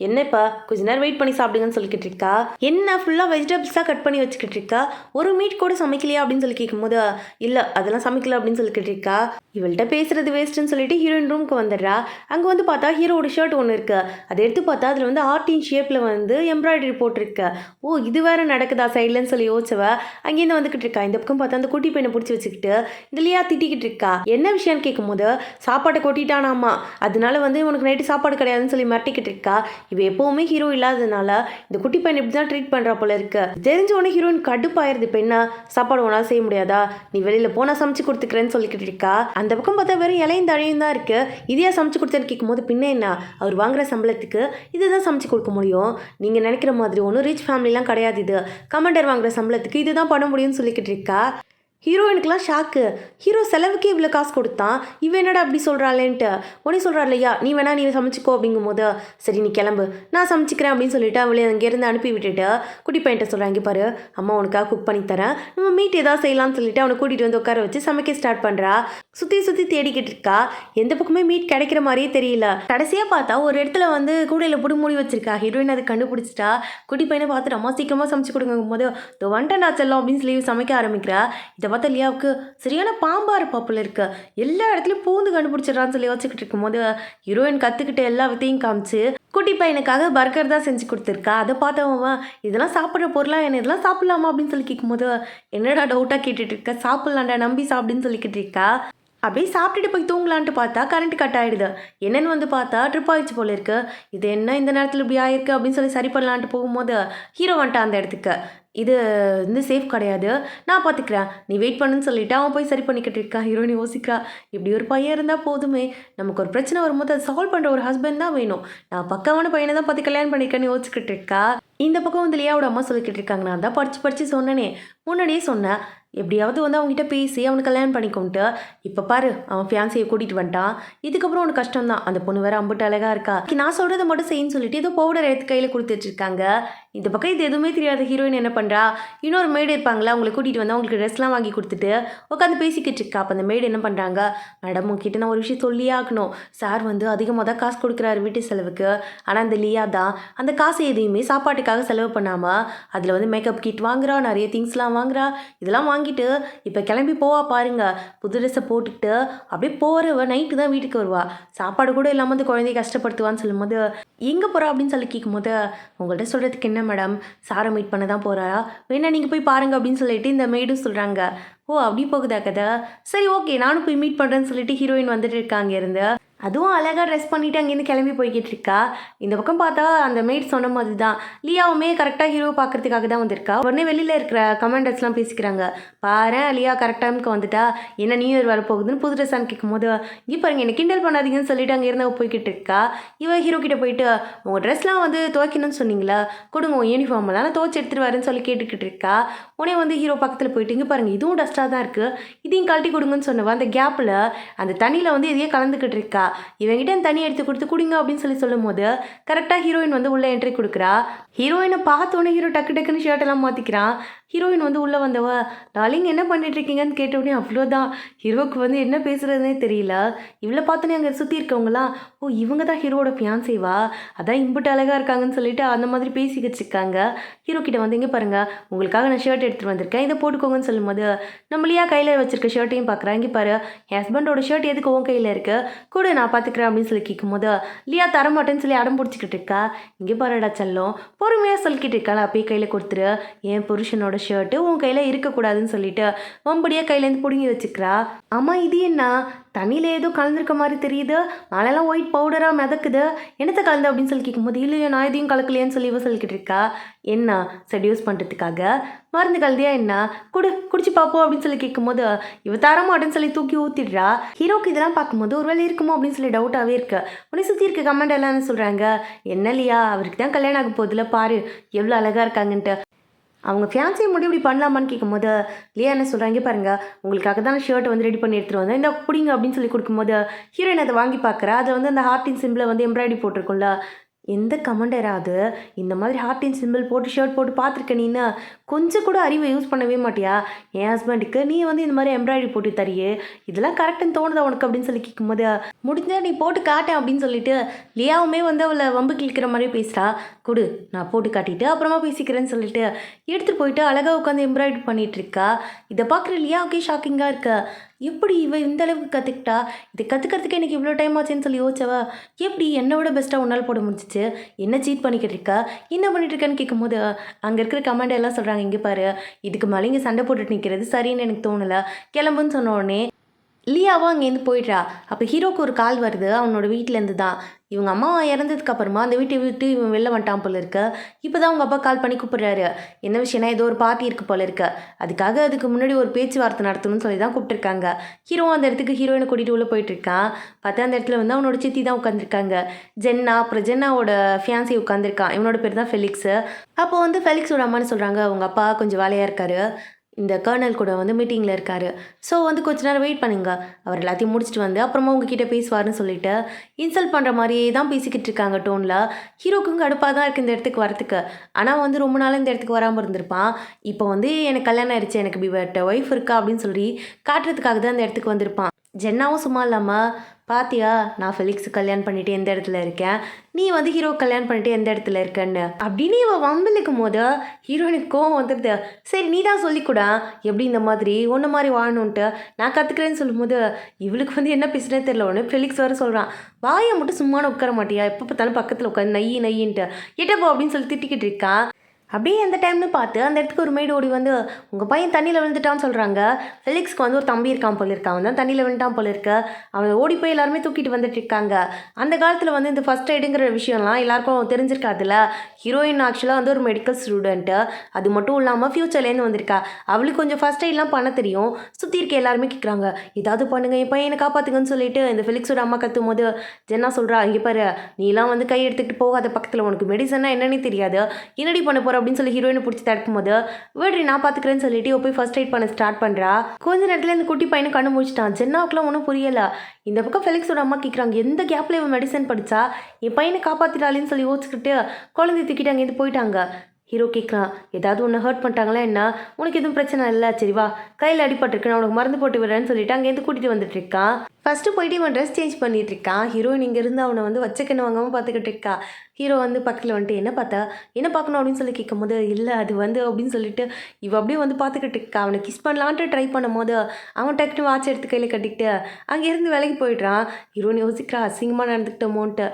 "என்னப்பா கொஞ்ச நேரம் வெயிட் பண்ணி சாப்பிடுங்கன்னு சொல்லிக்கிட்டு இருக்கா. என்ன ஃபுல்லாக வெஜிடபிள்ஸாக கட் பண்ணி வச்சுக்கிட்டு இருக்கா, ஒரு மீட் கூட சமைக்கலையா அப்படின்னு சொல்லி கேட்கும்போது, "இல்லை அதெல்லாம் சமைக்கல" அப்படின்னு சொல்லிக்கிட்டு இருக்கா. இவள்கிட்ட பேசுறது வேஸ்ட்டுன்னு சொல்லிட்டு ஹீரோயின் ரூமுக்கு வந்துடுறா. அங்கே வந்து பார்த்தா ஹீரோட ஷர்ட் ஒன்று இருக்குது. அதை எடுத்து பார்த்தா அதில் வந்து ஆர்டின் ஷேப்பில் வந்து எம்ப்ராய்டரி எம்ப்ராய்டரி போட்டிருக்க. ஓ இது வேற நடக்குதா சைட்லன்னு சொல்லி யோசிச்சவ அங்கேருந்து வந்துக்கிட்டு இருக்கா. இந்த பக்கம் பார்த்தா அந்த குட்டி பையனை பிடிச்சி வச்சுக்கிட்டு இந்த லியா திட்டிக்கிட்டு இருக்கா. என்ன விஷயம்னு கேட்கும்போது சாப்பாட்டை கொட்டிட்டானாமா, அதனால வந்து உனக்கு நைட்டு சாப்பாடு கிடையாதுன்னு சொல்லி மிரட்டிக்கிட்டு இருக்கா. இவ எப்பவுமே ஹீரோ இல்லாததுனால இந்த குட்டி பையன் இப்படி தான் ட்ரீட் பண்ணுறா போல இருக்கு. தெரிஞ்ச உடனே ஹீரோயின் கடுப்பாயிருது. இப்போ என்ன சாப்பாடு உன்னால் செய்ய முடியாதா, நீ வெளியில் போனால் சமைச்சு கொடுத்துக்கிறேன்னு சொல்லிக்கிட்டு இருக்கா. அந்த பக்கம் பார்த்தா வெறும் இலையும் தழையும் தான் இருக்கு. இதையா சமைச்சு கொடுத்தேன்னு கேட்கும்போது பின்ன என்ன, அவர் வாங்குற சம்பளத்துக்கு இதுதான் சமைச்சு கொடுக்க முடியும், நீங்கள் நினைக்கிற மாதிரி ஒன்றும் ரிச் ஃபேமிலிலாம் கிடையாது, இது கமாண்டர் வாங்குற சம்பளத்துக்கு இதுதான் பண்ண முடியும்னு சொல்லிக்கிட்டு இருக்கா. ஹீரோயினுக்குலாம் ஷாக்கு. ஹீரோ செலவுக்கே இவ்வளோ காசு கொடுத்தான், இவன் என்னடா அப்படி சொல்கிறாளேன்ட்டு உடனே சொல்கிறாள் இல்லையா, நீ வேணா நீ சமைச்சிக்கோ அப்படிங்கும் போது சரி நீ கிளம்பு நான் சமைச்சிக்கிறேன் அப்படின்னு சொல்லிட்டு அவளே அங்கேருந்து அனுப்பி விட்டுட்டு குட்டி பையன்ட்ட சொல்கிறாங்க, இங்கே பாரு அம்மா உனக்காக குக் பண்ணி தரேன், நம்ம மீட் ஏதாவது செய்யலாம்னு சொல்லிட்டு அவனை கூட்டிகிட்டு வந்து உட்கார வச்சு சமைக்க ஸ்டார்ட் பண்ணுறா. சுற்றி தேடிக்கிட்டு இருக்கா. எந்த பக்கமே மீட் கிடைக்கிற மாதிரியே தெரியல. கடைசியாக பார்த்தா ஒரு இடத்துல வந்து கூடையில் போட்டு மூடி வச்சிருக்கா. ஹீரோயின் அதை கண்டுபிடிச்சிட்டா. குட்டி பையனை பார்த்துட்டு அம்மா சீக்கிரமாக சமைச்சு கொடுங்கும் போது வந்துட்டா செல்லம் அப்படின்னு சொல்லி சமைக்க ஆரம்பிக்கிறா. இதை பார்த்தா லியாவுக்கு சரியான பாம்பா இருப்பாப்புல இருக்கு. எல்லா இடத்துலையும் பூந்து கண்டுபிடிச்சிடறான்னு சொல்லி யோசிச்சுக்கிட்டு இருக்கும்போது ஹீரோயின் கற்றுக்கிட்ட எல்லா வித்தையும் காமிச்சு குட்டி பையனுக்காக பர்கர் தான் செஞ்சு கொடுத்துருக்கா. அதை பார்த்தவன் இதெல்லாம் சாப்பிட்ற பொருளாக என்ன இதெல்லாம் சாப்பிட்லாமா அப்படின்னு சொல்லி கேட்கும்போது என்னடா டவுட்டாக கேட்டுட்டு இருக்க, சாப்பிட்லாண்டா நம்பி சாப்பிடுன்னு சொல்லிக்கிட்டு இருக்கா. அப்படியே சாப்பிட்டுட்டு போய் தூங்கலான்ட்டு பார்த்தா கரண்ட் கட் ஆகிடுது. என்னென்னு வந்து பார்த்தா ட்ரிப் ஆகிடுச்சு போல இருக்கு. இது என்ன இந்த நேரத்தில் இப்படி ஆயிருக்கு அப்படின்னு சொல்லி சரி பண்ணலான்ட்டு போகும்போது ஹீரோ வந்துட்டான் அந்த இடத்துக்கு. இது வந்து சேஃப் கிடையாது, நான் பார்த்துக்கிறேன், நீ வெயிட் பண்ணுன்னு சொல்லிவிட்டு அவன் போய் சரி பண்ணிக்கிட்டு இருக்கா. ஹீரோயின் யோசிக்கிறா, இப்படி ஒரு பையன் இருந்தால் போதுமே, நமக்கு ஒரு பிரச்சனை வரும்போது அதை சால்வ் பண்ணுற ஒரு ஹஸ்பண்ட் தான் வேணும், நான் பக்கமான பையனை தான் பார்த்து கல்யாணம் பண்ணியிருக்கேன்னு யோசிச்சுக்கிட்டு இருக்கா. இந்த பக்கம் வந்து லியாவோட அம்மா சொல்லிக்கிட்டு இருக்காங்க, நான் தான் படித்து சொன்னேனே, முன்னாடியே சொன்னேன் எப்படியாவது வந்து அவங்ககிட்ட பேசி அவனுக்கு கல்யாணம் பண்ணிக்கோன்ட்டு. இப்போ பாரு அவன் ஃபியான்சியை கூட்டிகிட்டு வந்துட்டான், இதுக்கப்புறம் அவனுக்கு கஷ்டம் தான், அந்த பொண்ணு வேறு அம்புட்டு அழகாக இருக்கா, நான் சொல்கிறத மட்டும் செய்யின்னு சொல்லிட்டு ஏதோ பவுடர் எடுத்து கையில் கொடுத்து வச்சுருக்காங்க. இந்த பக்கம் இது எதுவுமே தெரியாத ஹீரோயின் என்ன பண்ணுறா, இன்னொரு மேடு இருப்பாங்களா அவங்களை கூட்டிகிட்டு வந்து அவங்களுக்கு ட்ரெஸ்லாம் வாங்கி கொடுத்துட்டு உட்காந்து பேசிக்கிட்டு இருக்கா. அப்போ அந்த மேடு என்ன பண்ணுறாங்க, மேடம் உங்ககிட்ட நான் ஒரு விஷயம் சொல்லியே ஆகணும், சார் வந்து அதிகமாக தான் காசு கொடுக்குறாரு வீட்டு செலவுக்கு, ஆனால் அந்த லியா தான் அந்த காசு எதையுமே சாப்பாட்டுக்காக செலவு பண்ணாமல் அதில் வந்து மேக்கப் கிட் வாங்குறா, நிறைய திங்ஸ்லாம் வாங்குறா, இதெல்லாம் வாங்கிட்டு இப்போ கிளம்பி போவா பாருங்க, புது ட்ரெஸ்ஸை போட்டுக்கிட்டு அப்படியே போகிறவ நைட்டு தான் வீட்டுக்கு வருவா, சாப்பாடு கூட இல்லாமல் அந்த குழந்தைய கஷ்டப்படுத்துவான்னு சொல்லும்போது எங்கே போகிறா அப்படின்னு சொல்லி கேட்கும்போது உங்கள்கிட்ட சொல்கிறதுக்கு என்ன மேடம், சாரை மீட் பண்ண தான் போகிறா, வேணா நீங்கள் போய் பாருங்கள் அப்படின்னு சொல்லிட்டு இந்த மெய்டும் சொல்கிறாங்க. ஓ அப்படி போகுதா கதை, சரி ஓகே நானும் போய் மீட் பண்ணுறேன்னு சொல்லிட்டு ஹீரோயின் வந்துட்டு இருக்காங்க இருந்து. அதுவும் அழகாக ட்ரெஸ் பண்ணிவிட்டு அங்கேருந்து கிளம்பி போய்கிட்டு இருக்கா. இந்த பக்கம் பார்த்தா அந்த மெய்ட் சொன்ன மாதிரி தான் லியாவுமே கரெக்டாக ஹீரோ பார்க்குறதுக்காக தான் வந்திருக்கா. உடனே வெளியில் இருக்கிற கமெண்டர்ஸ்லாம் பேசிக்கிறாங்க, பாரு லியா கரெக்ட் டைமுக்கு வந்துட்டா, என்ன நியூ இயர் வர போகுதுன்னு புது ட்ரெஸ்ஸான்னு கேட்கும்போது இங்கே பாருங்க என்ன கிண்டல் பண்ணாதீங்கன்னு சொல்லிட்டு அங்கே இருந்த போய்கிட்டு இருக்கா. இவன் ஹீரோ கிட்டே போயிட்டு உங்கள் ட்ரெஸ்லாம் வந்து துவைக்கணும்னு சொன்னீங்களா, கொடுங்க உங்கள் யூனிஃபார்ம் தான் துவைச்சி எடுத்துகிட்டு வரேன்னு சொல்லி கேட்டுக்கிட்டு இருக்கா. உடனே வந்து ஹீரோ பக்கத்தில் போயிட்டு இங்கே பாருங்கள் இதுவும் டஸ்ட்டாக தான் இருக்குது, இதையும் கழட்டி கொடுங்கன்னு சொன்னவா அந்த கேப்பில் அந்த தண்ணியில் வந்து இதையே கலந்துக்கிட்டு இருக்கா. இவங்கிட்ட தண்ணி எடுத்து கொடுத்து குடிங்க அப்படின்னு சொல்லி சொல்லும் போது கரெக்டாக ஹீரோயின் வந்து உள்ளே என்ட்ரி கொடுக்குறா. ஹீரோயினை பார்த்தோன்னே ஹீரோ டக்கு டக்குன்னு ஷர்ட்டெல்லாம் மாற்றிக்கிறான். ஹீரோயின் வந்து உள்ளே வந்தவ டார்லிங் என்ன பண்ணிட்டு இருக்கீங்கன்னு கேட்டோடனே அவ்வளோதான், ஹீரோவுக்கு வந்து என்ன பேசுகிறதுனே தெரியல. இவ்வளோ பார்த்தோன்னே அங்கே சுற்றி இருக்கவங்களாம் ஓ இவங்க தான் ஹீரோட ஃபியான்சேவா, அதான் இம்புட்டு அழகாக இருக்காங்கன்னு சொல்லிட்டு அந்த மாதிரி பேசிக்கிட்டு இருக்காங்க. ஹீரோ கிட்ட வந்து இங்கே பாருங்கள் உங்களுக்காக நான் ஷர்ட் எடுத்துகிட்டு வந்திருக்கேன், இதை போட்டுக்கோங்கன்னு சொல்லும்போது நம்மளையா கையில் வச்சிருக்க ஷர்ட்டையும் பார்க்குறேன். இங்கே பாரு என் ஹஸ்பண்டோட ஷர்ட் எதுக்கு உன் கையில் இருக்குது, கூட நான் பார்த்துக்கிறேன் அப்படின்னு சொல்லி கேட்கும்போது லியா தரமாட்டேன்னு சொல்லி அடம் பிடிச்சிக்கிட்டு இருக்கா. இங்கே பாருடா செல்லம் பொறுமையாக சொல்லிக்கிட்டு இருக்காள், அப்படியே கையில் கொடுத்துரு, என் புருஷனோட ஷர்ட்டு உன் கையில் இருக்கக்கூடாதுன்னு சொல்லிட்டு வம்படியாக கையிலேருந்து பிடுங்கி வச்சுக்கிறா. ஆமாம் இது என்ன தண்ணியில் ஏதோ கலந்துருக்க மாதிரி தெரியுது, மேலெல்லாம் ஒயிட் பவுடராக மிதக்குது, என்னத்தை கலந்து அப்படின்னு சொல்லி கேட்கும்போது இல்லையா நான் எதையும் கலக்கலையேன்னு சொல்லி இவ சொல்லிக்கிட்டு இருக்கா. என்ன செடியூஸ் பண்ணுறதுக்காக மருந்து கலந்தியா என்ன, குடிச்சு பார்ப்போம் அப்படின்னு சொல்லி கேட்கும்போது இவ தரமாட்டேன்னு சொல்லி தூக்கி ஊற்றிடுறா. ஹீரோக்கு இதெல்லாம் பார்க்கும்போது ஒரு வேலை இருக்குமோ அப்படின்னு சொல்லி டவுட்டாகவே இருக்கு. உடனே சுற்றி இருக்க கமெண்ட் எல்லாம் என்ன சொல்கிறாங்க, என்ன இல்லையா அவருக்கு தான் கல்யாணம் ஆக போதில்ல பாரு எவ்வளோ அழகாக இருக்காங்கன்ட்டு. அவங்க ஃபியான்சியை மட்டும் இப்படி பண்ணலாமான்னு கேட்கும்போது லியா என்ன சொல்கிறாங்க பாருங்கள் உங்களுக்காக தான் ஷர்ட் வந்து ரெடி பண்ணி எடுத்துகிட்டு வந்தேன், இந்த பிடிங்க அப்படின்னு சொல்லி கொடுக்கும்போது ஹீரோயின் அதை வாங்கி பார்க்குறா. அதை வந்து அந்த ஹார்ட்டின் சிம்பிளை வந்து எம்ப்ராய்டரி போட்டிருக்கும்ல, எந்த கமெண்டராவது இந்த மாதிரி ஹார்ட்டின் சிம்பிள் போட்டு ஷர்ட் போட்டு பார்த்துருக்க நீன்னு கொஞ்சம் கூட அறிவை யூஸ் பண்ணவே மாட்டியா, என் ஹஸ்பண்டுக்கு நீ வந்து இந்த மாதிரி எம்ப்ராய்டரி போட்டு தரியே இதெல்லாம் கரெக்டுன்னு தோணுதா உனக்கு அப்படின்னு சொல்லி கேட்கும்போது முடிஞ்சால் நீ போட்டு காட்டேன் அப்படின்னு சொல்லிட்டு லியாவுமே வந்து அவளை வம்பு கிழிக்கிற மாதிரி பேசுகிறா. கொடு நான் போட்டு காட்டிட்டு அப்புறமா பேசிக்கிறேன்னு சொல்லிட்டு எடுத்துகிட்டு போயிட்டு அழகாக உட்காந்து எம்ப்ராய்டரி பண்ணிகிட்டு இருக்கா. இதை பார்க்குற லியாவுக்கே ஷாக்கிங்காக இருக்க, எப்படி இவ இந்த அளவுக்கு கற்றுக்கிட்டா, இது கற்றுக்கிறதுக்கு எனக்கு இவ்வளோ டைம் ஆச்சுன்னு சொல்லி யோசிச்சவ, எப்படி என்னை விட பெஸ்ட்டாக உன்னால் போட முடிஞ்சிச்சு, என்ன சீட் பண்ணிக்கிட்டு இருக்கா, என்ன பண்ணிட்டு இருக்கேன்னு கேட்கும்போது அங்கே இருக்கிற கமாண்டர் எல்லாம் சொல்கிறாங்க, இங்கே பாரு இதுக்கு மேலே இங்கே சண்டை போட்டுட்டு நிற்கிறது சரின்னு எனக்கு தோணலை, கிளம்புன்னு சொன்ன உடனே லியாவும் அங்கேருந்து போயிடுறா. அப்போ ஹீரோக்கு ஒரு கால் வருது அவனோட வீட்டிலேருந்து தான். இவங்க அம்மா இறந்ததுக்கு அப்புறமா அந்த வீட்டை விட்டு இவன் வெளில வந்துட்டான் போல இருக்கு. இப்போ தான் அவங்க அப்பா கால் பண்ணி கூப்பிடுறாரு. என்ன விஷயம்னா ஏதோ ஒரு பார்ட்டி இருக்கு போல இருக்கு, அதுக்கு முன்னாடி ஒரு பேச்சுவார்த்தை நடத்தணும்னு சொல்லி தான் கூப்பிட்டுருக்காங்க. ஹீரோ அந்த இடத்துக்கு ஹீரோயினை கூட்டிகிட்டு உள்ளே போயிட்டு இருக்கான். பார்த்தா அந்த இடத்துல வந்து அவனோட சித்தி தான் உட்காந்துருக்காங்க, ஜென்னா. அப்புறம் ஜென்னாவோட ஃபியான்சி உட்காந்துருக்கான், இவனோட பேர் தான் ஃபெலிக்ஸு. அப்போ வந்து ஃபெலிக்ஸோட அம்மான்னு சொல்கிறாங்க, அவங்க அப்பா கொஞ்சம் வேலையாக இருக்காரு, இந்த கர்னல் கூட வந்து மீட்டிங்கில் இருக்கார், ஸோ வந்து கொஞ்ச நேரம் வெயிட் பண்ணுங்க, அவர் எல்லாத்தையும் முடிச்சுட்டு வந்து அப்புறமா உங்ககிட்ட பேசுவார்னு சொல்லிட்டு இன்சல்ட் பண்ணுற மாதிரியே தான் பேசிக்கிட்டு இருக்காங்க டோனில். ஹீரோக்கும் கடுப்பாக தான் இருக்குது இந்த இடத்துக்கு வரத்துக்கு. ஆனால் வந்து ரொம்ப நாள் இந்த இடத்துக்கு வராமல் இருந்திருப்பான். இப்போ வந்து எனக்கு கல்யாணம் ஆயிடுச்சு, எனக்கு பிவட்ட ஒய்ஃப் இருக்கா அப்படின்னு சொல்லி காட்டுறதுக்காக தான் இந்த இடத்துக்கு வந்திருப்பான். ஜென்னாவும் சும்மா இல்லாமல், பாத்தியா நான் ஃபெலிக்ஸு கல்யாணம் பண்ணிட்டு எந்த இடத்துல இருக்கேன், நீ வந்து ஹீரோ கல்யாணம் பண்ணிட்டு எந்த இடத்துல இருக்கேன்னு அப்படின்னு இவன் வம்பிலுக்கும் போது ஹீரோயினுக்கு கோவம் வந்துடுது. சரி நீ தான் சொல்லிக்கூடா எப்படி இந்த மாதிரி ஒன்று மாதிரி வாழணுன்ட்டு நான் கற்றுக்கிறேன்னு சொல்லும்போது இவளுக்கு வந்து என்ன பேசுனே தெரியல. ஒன்று ஃபெலிக்ஸ் வேறு சொல்கிறான், வாயை மட்டும் சும்மானு உட்கார மாட்டியா, எப்போ பார்த்தாலும் பக்கத்தில் உட்காந்து நையின்ட்டு எட்டப்போ அப்படின்னு சொல்லி திட்டிக்கிட்டு இருக்கான். அப்படியே அந்த டைம்னு பார்த்து அந்த இடத்துக்கு ஒரு மெய்டு ஓடி வந்து உங்கள் பையன் தண்ணியில் விழுந்துட்டான்னு சொல்கிறாங்க. ஃபெலிக்ஸ்க்கு வந்து ஒரு தம்பி இருக்கான் போல இருக்கான், அவன் தான் தண்ணியில் விழுந்துட்டான் போல இருக்க. அவனை ஓடி போய் எல்லாருமே தூக்கிட்டு வந்துட்டு இருக்காங்க. அந்த காலத்தில் வந்து இந்த ஃபஸ்ட் எய்டுங்கிற விஷயம்லாம் எல்லாருக்கும் தெரிஞ்சிருக்காதுல்ல. ஹீரோயின் ஆக்சுவலாக வந்து ஒரு மெடிக்கல் ஸ்டூடெண்ட்டு, அது மட்டும் இல்லாமல் ஃப்யூச்சர்லேருந்து வந்திருக்கா. அவளுக்கு கொஞ்சம் ஃபஸ்ட் எய்ட்லாம் பண்ண தெரியும். சுற்றி இருக்க எல்லாருமே கேட்குறாங்க, ஏதாவது பண்ணுங்க என் பையனை காப்பாற்றுங்கன்னு சொல்லிட்டு இந்த ஃபெலிக்ஸோட அம்மா கத்தும் போது ஜென்னா சொல்கிறா, இங்கே பாரு நீலாம் வந்து கை எடுத்துக்கிட்டு போகாத, பக்கத்தில் உனக்கு மெடிசன்னா என்னன்னே தெரியாது, என்னடி பண்ண போகிற அப்படின்னு சொல்லி ஹீரோயினை பிடிச்சி தடுக்கும் போது விடுறி நான் பார்த்துக்கிறேன்னு சொல்லிட்டு போய் ஃபர்ஸ்ட் எய்ட் பண்ண ஸ்டார்ட் பண்ணுறா. கொஞ்ச நேரத்தில் இந்த குட்டி பையனை கண்ணு முடிச்சிட்டான். ஜென்னாவுக்குலாம் ஒன்றும் புரியலை. இந்த பக்கம் ஃபெலிக்ஸோட அம்மா கேட்குறாங்க, எந்த கேப்பில் இவன் மெடிசன் படித்தா என் பையனை காப்பாற்றிட்டாலேன்னு சொல்லி யோசிச்சுக்கிட்டு குழந்தை தூக்கிட்டு அங்கேருந்து போயிட்டாங்க. ஹீரோ கேட்குறான், ஏதாவது ஒன்று ஹர்ட் பண்ணிட்டாங்களா என்ன, உனக்கு எதுவும் பிரச்சனை இல்லை, சரி வா கையில் அடிபட்டிருக்கு, நான் உனக்கு மருந்து போட்டு விடுறேன்னு சொல்லிட்டு அங்கேருந்து கூட்டிகிட்டு வந்துட்டு இருக்கான். ஃபஸ்ட்டு போயிட்டு இவன் ட்ரெஸ் சேஞ்ச் பண்ணிட்டு இருக்கான். ஹீரோயின் இங்கேருந்து அவனை வந்து வச்சக்கன்னு வாங்காமல் பார்த்துக்கிட்டு இருக்கா. ஹீரோ வந்து பக்கத்தில் வந்துட்டு என்ன பார்த்தா என்ன பார்க்கணும் அப்படின்னு சொல்லி கேட்கும் போது இல்லை அது வந்து அப்படின்னு சொல்லிட்டு இவ அப்படியே வந்து பார்த்துக்கிட்டு இருக்கா. அவனை கிஸ் பண்ணலான்ட்டு ட்ரை பண்ணும் போது அவன் டக்குனு வாட்ச் எடுத்து கையில் கட்டிக்கிட்டு அங்கேருந்து வேலைக்கு போயிடுறான். ஹீரோயின் யோசிக்கிறா, அசிங்கமாக நடந்துக்கிட்டோமோன்ட்டு.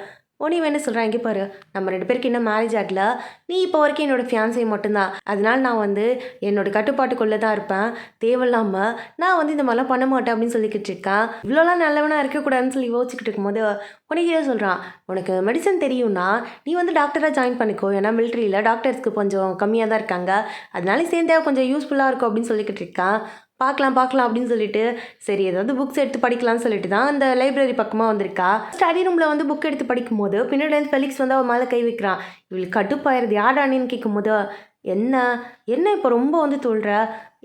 உடனே என்ன சொல்கிறான், இங்கே பாரு நம்ம 2 பேருக்கு இன்னும் மேரேஜ் ஆகல, நீ இப்போ வரைக்கும் என்னோடய ஃபியான்ஸே மட்டும்தான், அதனால் நான் வந்து என்னோடய கட்டுப்பாட்டுக்குள்ளே தான் இருப்பேன், தேவையில்லாமல் நான் வந்து இந்த மாதிரிலாம் பண்ண மாட்டேன் அப்படின்னு சொல்லிக்கிட்டு இருக்கேன். இவ்வளோலாம் நல்லவனாக இருக்கக்கூடாதுன்னு சொல்லி யோசிச்சுக்கிட்டு இருக்கும்போது உனக்கு சொல்கிறான், உனக்கு மெடிசன் தெரியும்னா நீ வந்து டாக்டராக ஜாயின் பண்ணிக்கோ, ஏன்னா மிலிட்ரியில் டாக்டர்ஸ்க்கு கொஞ்சம் கம்மியாக தான் இருக்காங்க, அதனால சேர்ந்தே கொஞ்சம் யூஸ்ஃபுல்லாக இருக்கும் அப்படின்னு சொல்லிக்கிட்டு இருக்கான். பார்க்கலாம் அப்படின்னு சொல்லிட்டு சரி ஏதாவது புக்ஸ் எடுத்து படிக்கலாம்னு சொல்லிட்டு தான் அந்த லைப்ரரி பக்கமாக வந்திருக்கா. ஸ்டடி ரூமில் வந்து புக் எடுத்து படிக்கும் போது பின்னாடி வந்து ஃபெலிக்ஸ் வந்து அவன் மேலே கை வைக்கிறான். இவளுக்கு கட்டுப்பாயிருது, யாடானின்னு கேட்கும் போது என்ன என்ன இப்போ ரொம்ப வந்து சொல்கிற,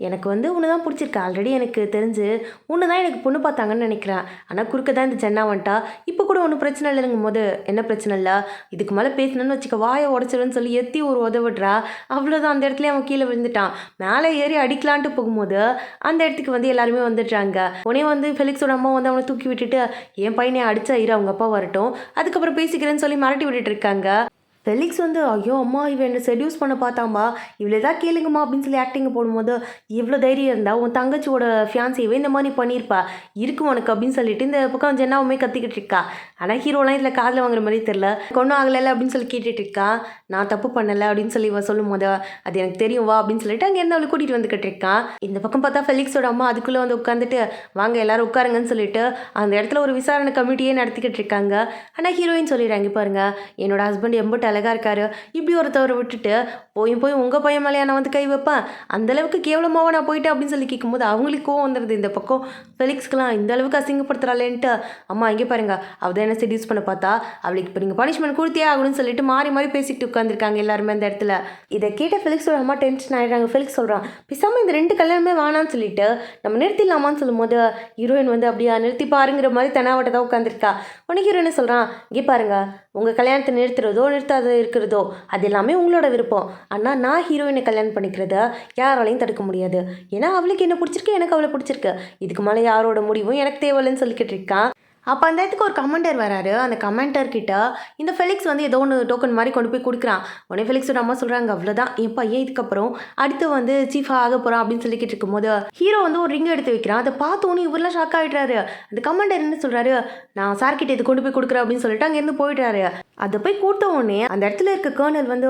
எனக்கு வந்து ஒன்று தான் பிடிச்சிருக்கு, ஆல்ரெடி எனக்கு தெரிஞ்சு ஒன்று தான் எனக்கு பொண்ணு பார்த்தாங்கன்னு நினைக்கிறேன், ஆனால் குறுக்க தான் இந்த ஜென்னா வந்துட்டா, இப்போ கூட ஒன்றும் பிரச்சனை இல்லைங்கும் போது என்ன பிரச்சனை இல்லை, இதுக்கு மேலே பேசணுன்னு வச்சுக்க வாயை உடச்சிடுன்னு சொல்லி எத்தி ஒரு உதவிடுறா. அவ்வளோதான், அந்த இடத்துல அவன் கீழே விழுந்துட்டான். மேலே ஏறி அடிக்கலான்ட்டு போகும்போது அந்த இடத்துக்கு வந்து எல்லாருமே வந்துடுறாங்க. உடனே வந்து ஃபெலிக்ஸோட அம்மா வந்து அவனை தூக்கி விட்டுட்டு என் பையனை அடிச்சா இரு அவங்க அப்பா வரட்டும் அதுக்கப்புறம் பேசிக்கிறேன்னு சொல்லி மிரட்டி விட்டுட்டு இருக்காங்க. ஃபெலிக்ஸ் வந்து ஐயோ அம்மா இவன் என்னை செடியூஸ் பண்ண பார்த்தாம்மா, இவ்வளோ தான் கேளுங்கம்மா அப்படின்னு சொல்லி ஆக்டிங் போடும்போது இவ்வளோ தைரியம் இருந்தால் உன் தங்கச்சியோட ஃபியான்சியவே இந்த மாதிரி பண்ணியிருப்பா இருக்கும் உனக்கு அப்படின்னு சொல்லிட்டு இந்த பக்கம் ஜென்னாவுமே கத்திக்கிட்டு இருக்கா. ஆனால் ஹீரோலாம் இதில் காதில் வாங்குற மாதிரி தெரில, ஒன்றும் ஆகலை அப்படின்னு சொல்லி கேட்டுட்டு இருக்கா. நான் தப்பு பண்ணலை அப்படின்னு சொல்லி இவன் சொல்லும் போது அது எனக்கு தெரியும் வா அப்படின்னு சொல்லிட்டு அங்கேருந்து அவளை கூட்டிகிட்டு வந்துக்கிட்டு இருக்கான். இந்த பக்கம் பார்த்தா ஃபெலிக்ஸோட அம்மா அதுக்குள்ளே வந்து உட்காந்துட்டு வாங்க எல்லாரும் உட்காருங்கன்னு சொல்லிட்டு அந்த இடத்துல ஒரு விசாரணை கமிட்டியே நடத்திக்கிட்டு இருக்காங்க. ஆனால் ஹீரோயின் சொல்லிடுறாங்க, பாருங்க என்னோட ஹஸ்பண்ட் எம்பிட்டு அழகாக இருக்காரு, இப்படி ஒருத்தவரை விட்டுட்டு போய் உங்கள் பையன் மேலே நான் வந்து கை வைப்பேன், அந்தளவுக்கு கேவலமாக நான் போயிட்டேன் அப்படின்னு சொல்லி கேட்கும்போது அவங்களுக்கு கோவம் வந்துடுது. இந்த பக்கம் ஃபெலிக்ஸ்க்கெலாம் இந்த அளவுக்கு அசிங்கப்படுத்துகிறாளேன்ட்டு அம்மா இங்கே பாருங்க அவள் என்ன செடியூஸ் பண்ண பார்த்தா அவளுக்கு இப்போ நீங்கள் பனிஷ்மெண்ட் கொடுத்தே ஆகணும்னு சொல்லிட்டு மாறி பேசிக்கிட்டு உட்காந்துருக்காங்க எல்லாருமே அந்த இடத்துல. இதை கேட்ட ஃபெலிக்ஸோட அம்மா டென்ஷன் ஆகிடுறாங்க. ஃபெலிக்ஸ் சொல்கிறான், பேசாமல் இந்த 2 கல்யாணமே வேணான்னு சொல்லிட்டு நம்ம நிறுத்திடலாமான்னு சொல்லும்போது ஹீரோயின் வந்து அப்படியா நிறுத்தி பாருங்கிற மாதிரி தெனாவட்ட தான் உட்காந்துருக்கா. உனக்கு ஹீரோயின் சொல்கிறான், இங்கே பாருங்க உங்கள் கல்யாணத்தை நிறுத்துறதோ நிறுத்தாத இருக்கிறதோ அது எல்லாமே உங்களோட விருப்பம், ஆனால் நான் ஹீரோயினை கல்யாணம் பண்ணிக்கிறத யாராலையும் தடுக்க முடியாது, ஏன்னா அவளுக்கு என்ன பிடிச்சிருக்கு எனக்கு அவளை பிடிச்சிருக்கு, இதுக்கு மேலே யாரோட முடிவும் எனக்கு தேவையில்லைன்னு சொல்லிக்கிட்டு இருக்கான். அப்போ அந்த இடத்துக்கு ஒரு கமெண்டர் வராரு. அந்த கமெண்டர் கிட்ட இந்த ஃபெலிக்ஸ் வந்து ஏதோ ஒன்று டோக்கன் மாதிரி கொண்டு போய் கொடுக்குறான். உடனே ஃபெலிக்ஸோட அம்மா சொல்கிறாங்க, அவ்வளோதான் என் பையன் இதுக்கப்புறம் அடுத்து வந்து சீஃபாக ஆக போகிறான் அப்படின்னு சொல்லிக்கிட்டு இருக்கும்போது ஹீரோ வந்து ஒரு ரிங் எடுத்து வைக்கிறான். அதை பார்த்தோன்னே இவரெல்லாம் ஷாக் ஆகிடுறாரு. அந்த கமெண்டர் என்ன சொல்கிறாரு, நான் சார்கிட்ட இது கொண்டு போய் கொடுக்குறேன் அப்படின்னு சொல்லிட்டு அங்கேருந்து போயிடுறாரு. அதை போய் கொடுத்த உடனே அந்த இடத்துல இருக்க கர்னல் வந்து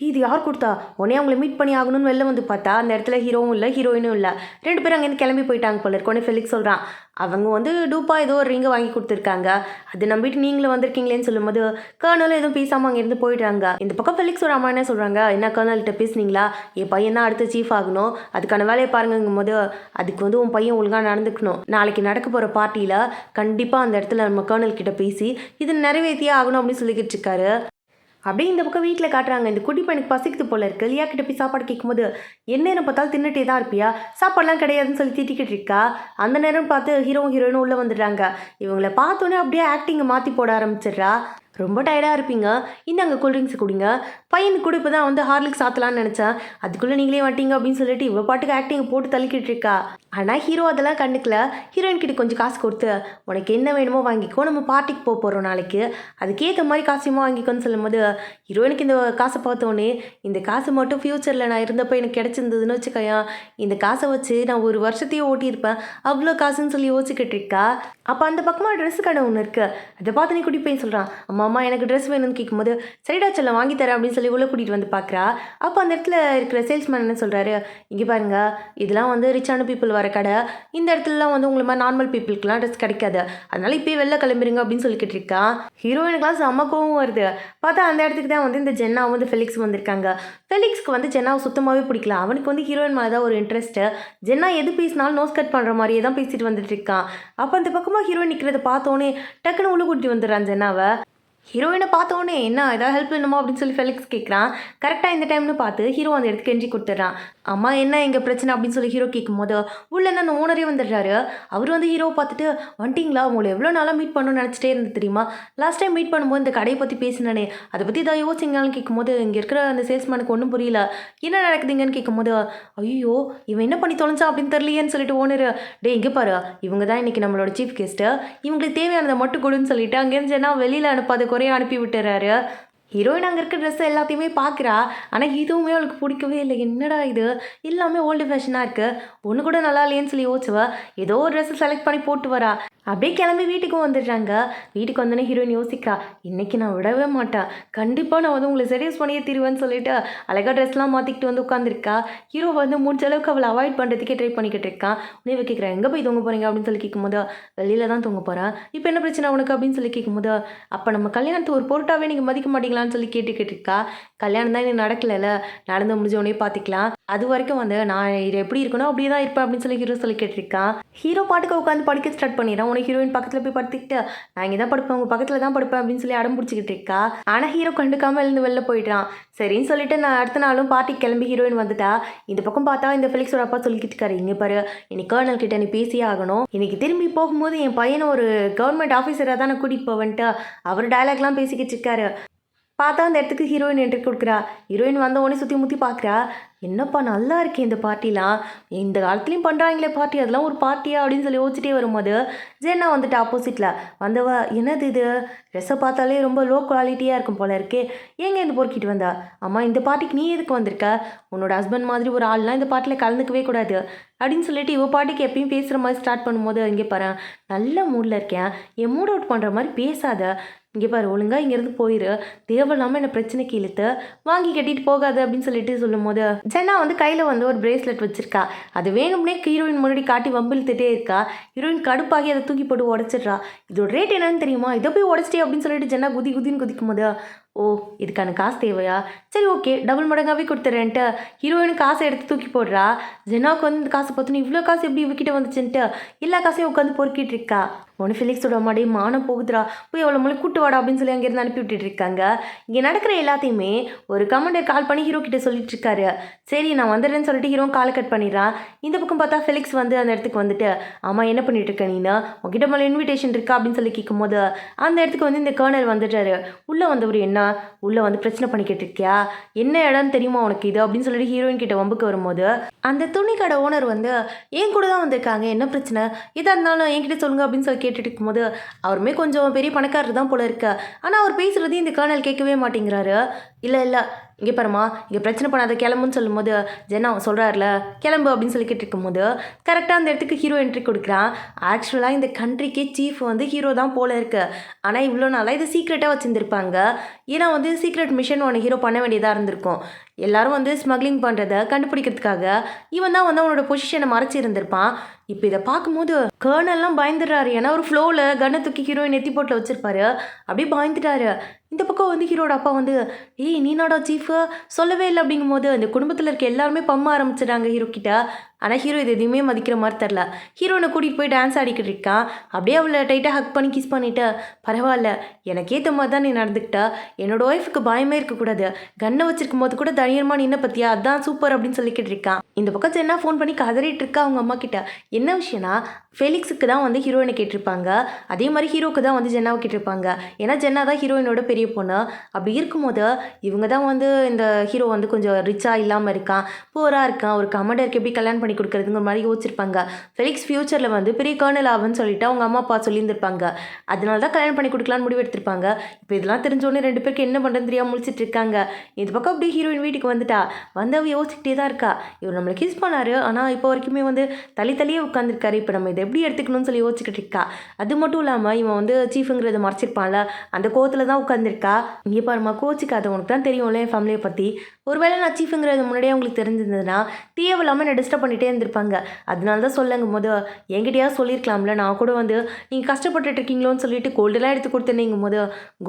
இது யார் கொடுத்தா, உடனே அவங்கள மீட் பண்ணி ஆகணும்னு வெளில வந்து பார்த்தா அந்த இடத்துல ஹீரோவும் இல்லை ஹீரோயினும் இல்லை. 2 பேரும் அங்கேருந்து கிளம்பி போயிட்டாங்க போல இருக்கு. உடனே ஃபெலிக்ஸ் சொல்கிறான், அவங்க வந்து டூப்பா ஏதோ ஒரு ரிங்கை வாங்கி கொடுத்துருக்காங்க, அதை நம்பிட்டு நீங்களும் வந்திருக்கீங்களேன்னு சொல்லும்போது கர்னலும் எதுவும் பேசாமல் அங்கேருந்து போயிடுறாங்க. இந்த பக்கம் ஃபெலிக்ஸோட அம்மா என்ன சொல்கிறாங்க, என்ன கர்னல்கிட்ட பேசுனீங்களா, என் பையன் தான் அடுத்து சீஃப் ஆகணும், அதுக்கான வேலையை பாருங்கும் போது அதுக்கு வந்து உன் பையன் ஒழுங்காக நடந்துக்கணும், நாளைக்கு நடக்க போகிற பார்ட்டியில் கண்டிப்பாக அந்த இடத்துல நம்ம கர்னல் கிட்ட பேசி இது நிறைவேற்றியே ஆகணும் அப்படின்னு சொல்லிக்கிட்டு இருக்காரு. அப்படியே இந்த பக்கம் வீட்டில் காட்டுறாங்க, இந்த குட்டி பையனுக்கு பசிக்குது போல இருக்கு. லியா கிட்ட போய் சாப்பாடு கேட்கும்போது என்ன நேரம் பார்த்தாலும் தின்னுட்டே தான் இருப்பியா, சாப்பாடுலாம் கிடையாதுன்னு சொல்லி திட்டிக்கிட்டு இருக்கா. அந்த நேரம் பார்த்து ஹீரோயினும் உள்ளே வந்துடுறாங்க. இவங்களை பார்த்தோன்னே அப்படியே ஆக்டிங்கை மாற்றி போட ஆரம்பிச்சிடுறா. ரொம்ப டயர்டாக இருப்பீங்க, இந்தாங்க கூல்ட்ரிங்க்ஸ் குடிங்க, பையனுக்கு கூட இப்போ தான் வந்து ஹார்லிக்ஸ் சாத்தலான்னு நினச்சேன், அதுக்குள்ளே நீங்களே வந்துட்டீங்க அப்படின்னு சொல்லிட்டு இவ பாட்டுக்கு ஆக்டிங்கை போட்டு தள்ளிக்கிட்டு இருக்கா. ஆனால் ஹீரோ அதெல்லாம் கண்டுக்கல. ஹீரோயின் கிட்ட கொஞ்சம் காசு கொடுத்து உனக்கு என்ன வேணுமோ வாங்கிக்கோ, நம்ம பார்ட்டிக்கு போகிறோம் நாளைக்கு, அதுக்கேற்ற மாதிரி காசுமா வாங்கிக்கோன்னு சொல்லும்போது ஹீரோயினுக்கு இந்த காசை பார்த்தோன்னே இந்த காசு மட்டும் ஃப்யூச்சரில் நான் இருந்தப்போ எனக்கு கிடச்சிருந்ததுன்னு வச்சுக்கையா, இந்த காசை வச்சு நான் ஒரு வருஷத்தையே ஓட்டியிருப்பேன், அவ்வளோ காசுன்னு சொல்லி யோசிச்சுக்கிட்டு இருக்கா. அப்போ அந்த பக்கமாக ட்ரெஸ் கடை ஒன்று இருக்குது. அதை பார்த்து நீ குடி போய் சொல்கிறான், அம்மா எனக்கு ட்ரெஸ் வேணும்னு கேட்கும்போது சரிடா செல்லம் வாங்கி தரேன் அப்படின்னு சொல்லி உள்ள கூட்டிகிட்டு வந்து பார்க்குறா. அப்போ அந்த இடத்துல இருக்கிற சேல்ஸ்மேன் என்ன சொல்கிறாரு, இங்கே பாருங்க இதெல்லாம் வந்து ரிச்சான பீப்புள் வர கடை, இந்த இடத்துலலாம் வந்து உங்களை மாதிரி நார்மல் பீப்புளுக்குலாம் ட்ரெஸ் கிடைக்காது, அதனால இப்போயே வெளில கிளம்பிடுங்க அப்படின்னு சொல்லிக்கிட்டு இருக்கான். ஹீரோயினுக்குலாம் செம்ம கோவம் வருது. பார்த்தா அந்த இடத்துக்கு தான் வந்து இந்த ஜென்னா வந்து ஃபெலிக்ஸ் வந்திருக்காங்க. ஃபெலிக்ஸ்க்கு வந்து ஜென்னாவை சுத்தமாகவே பிடிக்கல. அவனுக்கு வந்து ஹீரோயின் மேலே தான் ஒரு இன்ட்ரெஸ்ட்டு. ஜென்னா எது பேசினாலும் நோஸ் கட் பண்ணுற மாதிரியே தான் பேசிட்டு வந்துட்டு இருக்கான். அப்போ அந்த பக்கமாக ஹீரோயின் நிற்கிறத பார்த்தோன்னே டக்குன்னு உள்ள கூட்டிட்டு வந்துடுறான் ஜென்னாவை. ஹீரோயினை பார்த்தோன்னே என்ன ஏதாவது ஹெல்ப் வேணுமா அப்படின்னு சொல்லி ஃபெலிக்ஸ் கேட்குறான். கரெக்டாக இந்த டைம்னு பார்த்து ஹீரோ அந்த இடத்துக்கு கெஞ்சி கொடுத்துட்றான். அம்மா என்ன எங்கள் பிரச்சனை அப்படின்னு சொல்லி ஹீரோ கேட்கும்போது உள்ளேருந்து அந்த ஓனரே வந்துடுறாரு. அவர் வந்து ஹீரோவை பார்த்துட்டு வந்துட்டிங்களா, உங்களை எவ்வளோ நாளாக மீட் பண்ணணும்னு நினச்சிட்டே இருந்து தெரியுமா, லாஸ்ட் டைம் மீட் பண்ணும்போது இந்த கடையை பற்றி பேசினானே அதை பற்றி ஏதாவது யோசிங்களான்னு கேட்கும்போது இங்கே இருக்கிற அந்த சேல்ஸ்மேனுக்கு ஒன்றும் புரியல. என்ன நடக்குதுங்கன்னு கேட்கும்போது ஐயோ இவன் என்ன பண்ணி தொலைஞ்சா அப்படின்னு தெரியலையேன்னு சொல்லிட்டு ஓனர், டே இங்கே பாரு இவங்க தான் இன்றைக்கி நம்மளோட சீஃப் கெஸ்ட்டு, இவங்களுக்கு தேவையானதை மட்டும் கொடுன்னு சொல்லிட்டு அங்கேருந்து நான் வெளியில் அனுப்பாத குறைய அனுப்பி விட்டுறாரு. ஹீரோயின் அங்கே இருக்க ட்ரெஸ் எல்லாத்தையுமே பார்க்குறா. ஆனால் இதுவுமே அவளுக்கு பிடிக்கவே இல்லை. என்னடா இது எல்லாமே ஓல்டு ஃபேஷனாக இருக்குது, ஒன்று கூட நல்லா இல்லையேன்னு சொல்லி யோசிச்சுவா. ஏதோ ஒரு ட்ரெஸ்ஸை செலக்ட் பண்ணி போட்டு வரா. அப்படியே கிளம்பி வீட்டுக்கும் வந்துடுறாங்க. வீட்டுக்கு வந்தோடனே ஹீரோயின் யோசிக்கிறா, இன்றைக்கி நான் விடவே மாட்டேன், கண்டிப்பாக நான் வந்து உங்களை சீரியஸ் பண்ணியே தீருவேன்னு சொல்லிட்டு அழகாக ட்ரெஸ்லாம் மாற்றிக்கிட்டு வந்து உட்காந்துருக்கா. ஹீரோ வந்து முடிஞ்ச அளவுக்கு அவளை அவாய்ட் பண்ணுறதுக்கே ட்ரை பண்ணிக்கிட்டு இருக்கான். உடனே கேட்குறேன் எங்கே போய் தூங்க போகிறீங்க அப்படின்னு சொல்லி கேட்கும்போது வெளியில் தான் தூங்க போகிறேன், இப்போ என்ன பிரச்சனை உனக்கு அப்படின்னு சொல்லி கேட்கும்போது அப்போ நம்ம கல்யாணத்தை ஒரு பொருட்டாகவே நீங்கள் மதிக்க மாட்டீங்களான்னு சொல்லி கேட்டுக்கிட்டு இருக்கா. கல்யாணம் தான் எனக்கு நடக்கலைல்ல, நடந்து முடிஞ்சோடனே பார்த்துக்கலாம், அது வரைக்கும் வந்து நான் இது எப்படி இருக்கணும் அப்படியே தான் இருப்பேன் அப்படின்னு சொல்லி ஹீரோ சொல்லி கேட்டிருக்கான். ஹீரோ பாட்டுக்கு உட்காந்து படிக்க ஸ்டார்ட் பண்ணிடுறான். உனக்கு ஹீரோயின் பக்கத்தில் போய் படுத்துக்கிட்டு நான் இங்கே தான் படுப்பேன், உங்கள் பக்கத்தில் தான் படுப்பேன் அப்படின்னு சொல்லி அடம் பிடிச்சிக்கிட்டு இருக்கா. ஆனால் ஹீரோ கண்டுக்காமல் எழுந்து வெளில போயிட்டான். சரின்னு சொல்லிட்டு நான் அடுத்த நாளும் பார்ட்டிக்கு கிளம்பி ஹீரோயின் வந்துட்டா. இந்த பக்கம் பார்த்தா இந்த ஃபெலிக்ஸோட அப்பா சொல்லிக்கிட்டு இருக்காரு, இங்கே பாரு இன்னைக்கு கர்னல் கிட்ட நீ பேசியே ஆகணும், இன்னைக்கு திரும்பி போகும்போது என் பையனை ஒரு கவர்மெண்ட் ஆஃபீஸராக தான் நான் கூட்டிகிட்டு போவேன்ட்டு அவர் டயலாக்லாம் பேசிக்கிட்டு இருக்காரு. பார்த்தா அந்த இடத்துக்கு ஹீரோயின் என்ட்ரி கொடுக்குறா. ஹீரோயின் வந்த உடனே சுற்றி முற்றி பார்க்குறா. என்னப்பா நல்லா இருக்கே இந்த பார்ட்டிலாம், இந்த காலத்துலேயும் பண்ணுறாங்களே பார்ட்டி, அதெல்லாம் ஒரு பார்ட்டியா அப்படின்னு சொல்லி யோசிச்சிட்டே வரும்போது ஜென்னா வந்துட்டு ஆப்போசிட்டில் வந்தவ, என்னது இது ட்ரெஸ்ஸை பார்த்தாலே ரொம்ப லோ குவாலிட்டியாக இருக்கும் போல இருக்கே, ஏங்க இந்த பொறுக்கிட்டு வந்தா, அம்மா இந்த பார்ட்டிக்கு நீ எதுக்கு வந்திருக்க, உன்னோட ஹஸ்பண்ட் மாதிரி ஒரு ஆள்லாம் இந்த பார்ட்டியில் கலந்துக்கவே கூடாது அப்படின்னு சொல்லிட்டு இவ பாட்டிக்கு எப்பயும் பேசுகிற மாதிரி ஸ்டார்ட் பண்ணும்போது இங்கே பாரு நல்ல மூடில் இருக்கேன், என் மூட் அவுட் பண்ணுற மாதிரி பேசாத, இங்கே பாரு ஒழுங்காக இங்கேருந்து போயிரு, தேவையில்லாமல் என்ன பிரச்சனைக்கு இழுத்து வாங்கி கட்டிட்டு போகாது அப்படின்னு சொல்லிட்டு சொல்லும் போது ஜென்னா வந்து கையில் வந்து ஒரு பிரேஸ்லெட் வச்சுருக்கா. அது வேணும்னே ஹீரோயின் முன்னாடி காட்டி வம்பிழுத்துட்டே இருக்கா. ஹீரோயின் கடுப்பாகி அதை தூக்கி போட்டு உடச்சிட்றா. இதோட ரேட் என்னன்னு தெரியுமா, இதை போய் உடச்சிட்டே அப்படின்னு சொல்லிட்டு ஜென்னா குதி குதின்னு குதிக்கும் போது ஓ இதுக்கான காசு தேவையா, சரி ஓகே டபுள் மடங்காகவே கொடுத்துறேன்ட்டு ஹீரோயினுக்கு காசை எடுத்து தூக்கி போடுறா. ஜென்னாவுக்கு வந்து இந்த காசை பார்த்தோன்னு இவ்வளோ காசு எப்படி இவக்கிட்ட வந்துச்சுன்ட்டு எல்லா காசையும் உட்காந்து பொறுக்கிட்டு இருக்கா. ஒன்று ஃபெலிக்ஸோட அம்மாடி மானம் போகுதுரா, போய் அவ்வளோ மொழி கூட்டு வாடா அப்படின்னு சொல்லி அங்கேருந்து அனுப்பி விட்டுட்டு இருக்காங்க. இங்கே நடக்கிற எல்லாத்தையுமே ஒரு கமெண்டர் கால் பண்ணி ஹீரோ கிட்ட சொல்லிட்டு இருக்காரு. சரி நான் வந்துடுறேன்னு சொல்லிட்டு ஹீரோ கால் கட் பண்ணிடுறான். இந்த பக்கம் பார்த்தா ஃபெலிக்ஸ் வந்து அந்த இடத்துக்கு வந்துட்டு ஆமா என்ன பண்ணிட்டு இருக்க நீனா, உங்ககிட்ட மேலே இன்விடேஷன் இருக்கா அப்படின்னு சொல்லி கேட்கும்போது அந்த இடத்துக்கு வந்து இந்த கர்னல் வந்துட்டாரு. உள்ளே வந்தவர் என்ன உள்ளே வந்து பிரச்சனை பண்ணிக்கிட்டு இருக்கியா, என்ன இடம்னு தெரியுமா உனக்கு இது அப்படின்னு சொல்லிட்டு ஹீரோயின் கிட்ட வம்புக்கு வரும்போது அந்த துணி கடை ஓனர் வந்து என் கூட தான் வந்திருக்காங்க, என்ன பிரச்சனை, இதாக இருந்தாலும் என்கிட்ட சொல்லுங்க அப்படின்னு சொல்லி கேட்டுட்டு இருக்கும்போது அவருமே கொஞ்சம் பெரிய பணக்காரர் தான் போல இருக்கு. ஆனால் அவர் பேசுகிறதையும் இந்த கர்னல் கேட்கவே மாட்டேங்கிறாரு. இல்லை இல்லை இங்கே பாருமா இங்கே பிரச்சனை பண்ணாத கிளம்புன்னு சொல்லும்போது ஜென்னா சொல்கிறாருல கிளம்பு அப்படின்னு சொல்லி கேட்டுருக்கும்போது கரெக்டாக அந்த இடத்துக்கு ஹீரோ என்ட்ரி கொடுக்குறான். ஆக்சுவலாக இந்த கண்ட்ரிக்கே சீஃப் வந்து ஹீரோ தான் போல இருக்கு. ஆனால் இவ்வளோ நாளாக இதை சீக்ரெட்டாக வச்சுருந்துருப்பாங்க. ஏன்னா வந்து சீக்ரெட் மிஷன் ஒன்று ஹீரோ பண்ண வேண்டியதாக இருந்திருக்கும். எல்லாரும் வந்து ஸ்மக்லிங் பண்ணுறதை கண்டுபிடிக்கிறதுக்காக இவன் தான் வந்து அவனோட பொசிஷனை மறைச்சி இருந்திருப்பான். இப்போ இதை பார்க்கும்போது கர்னல்லாம் பயந்துடுறாரு. ஏன்னா ஒரு ஃப்ளோவில் கண்ணை தூக்கி ஹீரோயின் நெத்தி போட்டில் வச்சிருப்பாரு. அப்படியே பயந்துட்டாரு. இந்த பக்கம் வந்து ஹீரோட அப்பா வந்து ஏய் நீனாடா சீஃபு சொல்லவே இல்லை அப்படிங்கும்போது அந்த குடும்பத்தில் இருக்க எல்லாருமே பம்ம ஆரம்பிச்சிடுறாங்க ஹீரோ கிட்ட. ஆனால் ஹீரோ இது எதுவுமே மதிக்கிற மாதிரி தெரில. ஹீரோனை கூட்டிகிட்டு போய் டான்ஸ் ஆடிக்கிட்டு இருக்கான். அப்படியே அவளை டைட்டாக ஹக் பண்ணி கிஸ் பண்ணிவிட்டு பரவாயில்ல எனக்கு ஏற்ற மாதிரி தான் நீ நடந்துக்கிட்ட. என்னோட ஒய்ஃபுக்கு பயமே இருக்கக்கூடாது. கண்ணை வச்சிருக்கும் போது கூட தைரியமாக நின்ன பற்றியா அதான் சூப்பர் அப்படின்னு சொல்லிக்கிட்டு இருக்கான். இந்த பக்கம் ஜென்னா ஃபோன் பண்ணி கதறிட்டு இருக்கா அவங்க அம்மா கிட்ட. என்ன விஷயம்னா ஃபெலிக்ஸுக்கு தான் வந்து ஹீரோயினை கேட்டிருப்பாங்க. அதே மாதிரி ஹீரோக்கு தான் வந்து ஜென்னாவை கேட்டிருப்பாங்க. ஏன்னா ஜென்னா தான் ஹீரோயினோட பெரிய பொண்ணு. அப்படி இருக்கும்போது இவங்க தான் வந்து இந்த ஹீரோ வந்து கொஞ்சம் ரிச்சாக இல்லாமல் இருக்கான், பூராக இருக்கான், ஒரு கமாண்டருக்கு எப்படி கல்யாணம் பண்ணி கொடுக்குறதுங்கிற மாதிரி யோசிச்சிருப்பாங்க. ஃபெலிக்ஸ் ஃப்யூச்சரில் வந்து பெரிய கர்னல் ஆகுன்னு சொல்லிட்டு அவங்க அம்மா அப்பா சொல்லியிருந்திருப்பாங்க. அதனால தான் கல்யாணம் பண்ணி கொடுக்கலான்னு முடிவு எடுத்திருப்பாங்க. இப்போ இதெல்லாம் தெரிஞ்சோடனே ரெண்டு பேருக்கு என்ன பண்ணுறதுன்னு தெரியாமல் முழிச்சிட்டு இருக்காங்க. இந்த பக்கம் அப்படியே ஹீரோயின் வீட்டுக்கு வந்துட்டா. வந்து அவ யோசிச்சுட்டே தான் இருக்கா. இவர் நம்மளை கிஸ் பண்ணாரு, ஆனால் இப்போ வரைக்குமே வந்து தள்ளியே உட்காந்துருக்காரு. இப்போ நம்ம இதை எப்படி எடுத்துக்கணும்னு சொல்லி யோசிச்சுக்கிட்டு இருக்கா. அது மட்டும் இல்லாமல் இவன் வந்து சீஃபுங்கிறத மறைச்சிருப்பான்ல, அந்த கோவத்தில் தான் உட்காந்துருக்கா. இங்கே பாருமா கோச்சிக்காத, உனக்கு தான் தெரியும்ல என் ஃபேமிலியை பற்றி. ஒருவேளை நான் சீஃபுங்கிறது முன்னாடியே உங்களுக்கு தெரிஞ்சிருந்ததுன்னா தேவையில்லாமல் நான் டிஸ்டர்ப் பண்ணிகிட்டே இருந்திருப்பாங்க. அதனால தான் சொல்லுங்கும் போது என்கிட்டயாவது சொல்லியிருக்கலாம்ல. நான் கூட வந்து நீங்கள் கஷ்டப்பட்டுட்டு இருக்கீங்களோன்னு சொல்லிட்டு கோல்டெல்லாம் எடுத்து கொடுத்தேன்னுங்கும் போது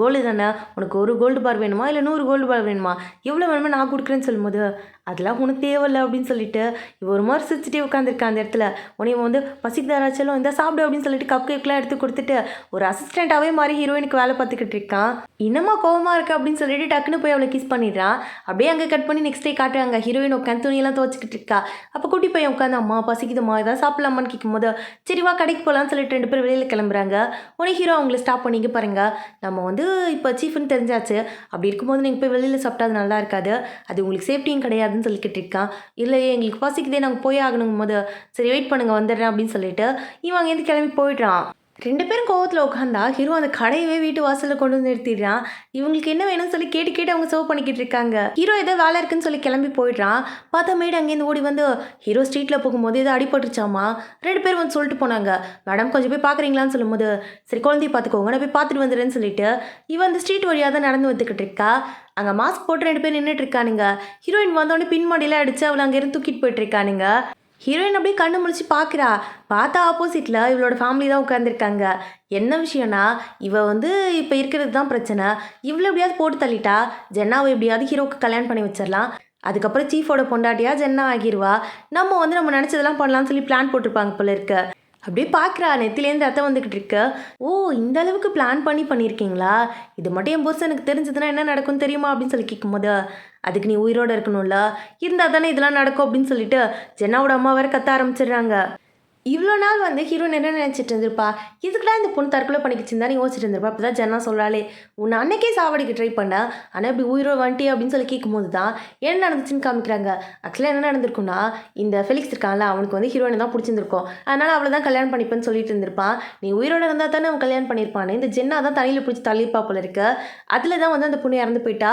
கோல்டு தானே, உனக்கு ஒரு கோல்டு பார் வேணுமா இல்லை 100 கோல்டு பார் வேணுமா, எவ்வளோ வேணுமோ நான் கொடுக்குறேன்னு சொல்லும்போது அதெல்லாம் உனக்கு தேவையில்லை அப்படின்னு சொல்லிட்டு இவ ஒரு மாதிரி சிரிச்சுட்டே உட்காந்துருக்கா அந்த இடத்துல. உடனே வந்து பசிக்குதாராச்சலும் இந்த சாப்பிடு அப்படின்னு சொல்லிட்டு கப் கேக்லாம் எடுத்து கொடுத்துட்டு ஒரு அசிஸ்டண்ட்டாகவே மாதிரி ஹீரோயினுக்கு வேலை பார்த்துக்கிட்டு இருக்கான். இன்னமா கோவமாக இருக்கு அப்படின்னு சொல்லிட்டு டக்குன்னு போய் அவளை கிஸ் பண்ணிடுறான். அப்படியே அங்கே கட் பண்ணி நெக்ஸ்ட் டே காட்டுறாங்க. ஹீரோயின் உட்காந்து துணியெல்லாம் துவச்சிக்கிட்டு இருக்கா. அப்போ குட்டி பையன் உட்காந்து அம்மா பசிக்குதுமா ஏதாவது சாப்பிடலாமான்னு கேட்கும்போது சரிவா கடைக்கு போகலான்னு சொல்லிட்டு 2 பேர் வெளியில் கிளம்புறாங்க. உடனே ஹீரோ அவங்கள ஸ்டாப் பண்ணிங்க பாருங்க, நம்ம வந்து இப்போ சீஃப்னு தெரிஞ்சாச்சு, அப்படி இருக்கும்போது நீங்கள் போய் வெளியில் சாப்பிட்டா அது நல்லா இருக்காது, அது உங்களுக்கு சேஃப்டியும் கிடையாதுன்னு சொல்லிக்கிட்டு இருக்கான். இல்லையே எங்களுக்கு பசிக்குதே நாங்கள் போய் ஆகணுங்கும் போது சரி வெயிட் பண்ணுங்க வந்துடுறேன் அப்படின்னு சொல்லிட்டு இவன் அங்கேருந்து கிளம்பி போயிடுறான். 2 பேரும் கோவத்தில் உட்காந்தா ஹீரோ அந்த கடையவே வீட்டு வாசலில் கொண்டு வந்து நிறுத்திடுறான். இவங்களுக்கு என்ன வேணும்னு சொல்லி கேட்டு அவங்க சர்வ் பண்ணிக்கிட்டு இருக்காங்க. ஹீரோ ஏதோ வேலை இருக்குன்னு சொல்லி கிளம்பி போயிடுறான். பார்த்தா மேடு அங்கேருந்து ஓடி வந்து ஹீரோ ஸ்ட்ரீட்டில் போகும்போது ஏதோ அடிபட்டுருச்சாமா. 2 பேர் வந்து சொல்லிட்டு போனாங்க, மேடம் கொஞ்சம் போய் பார்க்குறீங்களான்னு சொல்லும்போது சரி குழந்தைய பார்த்துக்கோங்க நான் போய் பார்த்துட்டு வந்துடுறேன்னு சொல்லிட்டு இவன் அந்த ஸ்ட்ரீட் வழியாக தான் நடந்து வந்துக்கிட்டு இருக்கா. அங்கே மாஸ்க் போட்டு 2 பேர் நின்றுட்டு இருக்கானுங்க. ஹீரோயின் வந்தோடனே பின்மாடியில் அடித்து அவளை அங்கேருந்து தூக்கிட்டு போயிட்டு இருக்கானுங்க. ஹீரோயின் அப்படியே கண்ணு முழிச்சு பார்க்குறா. பார்த்தா ஆப்போசிட்டில் இவளோட ஃபேமிலி தான் உட்காந்துருக்காங்க. என்ன விஷயம்னா இவள் வந்து இப்போ இருக்கிறது தான் பிரச்சனை. இவ்வளோ எப்படியாவது போட்டு தள்ளிட்டா ஜென்னாவை எப்படியாவது ஹீரோவுக்கு கல்யாணம் பண்ணி வச்சிடலாம். அதுக்கப்புறம் சீஃபோட பொண்டாட்டியா ஜென்னா ஆகிடுவா. நம்ம வந்து நம்ம நினச்சதெல்லாம் பண்ணலாம்னு சொல்லி பிளான் போட்டிருப்பாங்க போல இருக்க. அப்படியே பார்க்குறா நெத்திலேருந்து ரத்தம் வந்துக்கிட்டு இருக்கு. ஓ இந்த அளவுக்கு பிளான் பண்ணியிருக்கீங்களா, இது மட்டும் என் போஸ் எனக்கு தெரிஞ்சதுன்னா என்ன நடக்கும்னு தெரியுமா அப்படின்னு சொல்லி கேட்கும்போது அதுக்கு நீ உயிரோடு இருக்கணும்ல, இருந்தால் தானே இதெல்லாம் நடக்கும் அப்படின்னு சொல்லிட்டு ஜென்னாவோட அம்மா வேறு கத்த ஆரம்பிச்சிடுறாங்க. இவ்வளோ நாள் வந்து ஹீரோயின் என்ன நினச்சிட்டு இருந்திருப்பா, இதுக்குலாம் இந்த பொண்ணு தற்கொலை பண்ணிக்கிச்சுன்னு தான் யோசிச்சுட்டு இருந்திருப்பா. அப்போ தான் ஜென்னா சொல்கிறாளே உன்னை அன்னைக்கே சாவடிக்க ட்ரை பண்ணேன், ஆனால் இப்படி உயிரோடு வந்துட்டி அப்படின்னு சொல்லி கேட்கும்போது தான் என்ன நடந்துச்சுன்னு காமிக்கிறாங்க. ஆக்சுவலாக என்ன நடந்திருக்குன்னா இந்த ஃபெலிக்ஸ் இருக்கான்ல அவனுக்கு வந்து ஹீரோயினை தான் பிடிச்சிருந்துருக்கும். அதனால் அவளை தான் கல்யாணம் பண்ணிப்பேன்னு சொல்லிட்டு இருந்திருப்பான். நீ உயிரோடு இருந்தால் தானே அவன் கல்யாணம் பண்ணியிருப்பானே. இந்த ஜென்னா தான் தண்ணியில் பிடிச்சி தள்ளிப்பா போல இருக்கு. அதில் தான் வந்து அந்த பொண்ணு இறந்து போயிட்டா.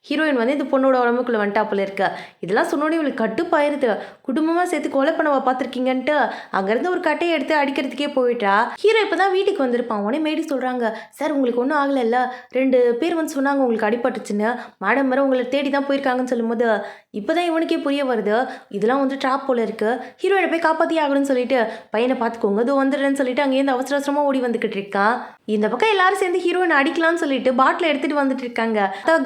ஹீரோயின் வந்து இந்த பொண்ணோட உடம்புக்குள்ளே வந்துட்டா போல இருக்க. இதெல்லாம் சொன்னோடனே இவளுக்கு கட்டுப்பாயிருது. குடும்பமாக சேர்த்து கொலை பண்ணவா பார்த்துருக்கீங்கன்ட்டு அங்கேருந்து ஒரு கட்டையை எடுத்து அடிக்கிறதுக்கே போயிட்டா. ஹீரோ இப்போ தான் வீட்டுக்கு வந்திருப்பான். உடனே மேடி சொல்கிறாங்க, சார் உங்களுக்கு ஒன்றும் ஆகலைல்ல, 2 பேர் வந்து சொன்னாங்க உங்களுக்கு அடிபட்டுச்சுன்னு, மேடம் வேறு உங்களை தேடி தான் போயிருக்காங்கன்னு சொல்லும்போது இப்போ தான் இவனுக்கே புரிய வருது இதெல்லாம் வந்து ட்ராப் போல இருக்கு. ஹீரோயினை போய் காப்பாற்றி ஆகணும்னு சொல்லிட்டு பையனை பார்த்துக்கோங்க இது வந்துடுறேன்னு சொல்லிட்டு அங்கேருந்து அவசரமாக ஓடி வந்துக்கிட்டு இருக்கான். இந்த பக்கம் எல்லாரும் சேர்ந்து ஹீரோயினை அடிக்கலாம்னு சொல்லிட்டு பாட்டில் எடுத்துகிட்டு வந்துட்டு இருக்காங்க.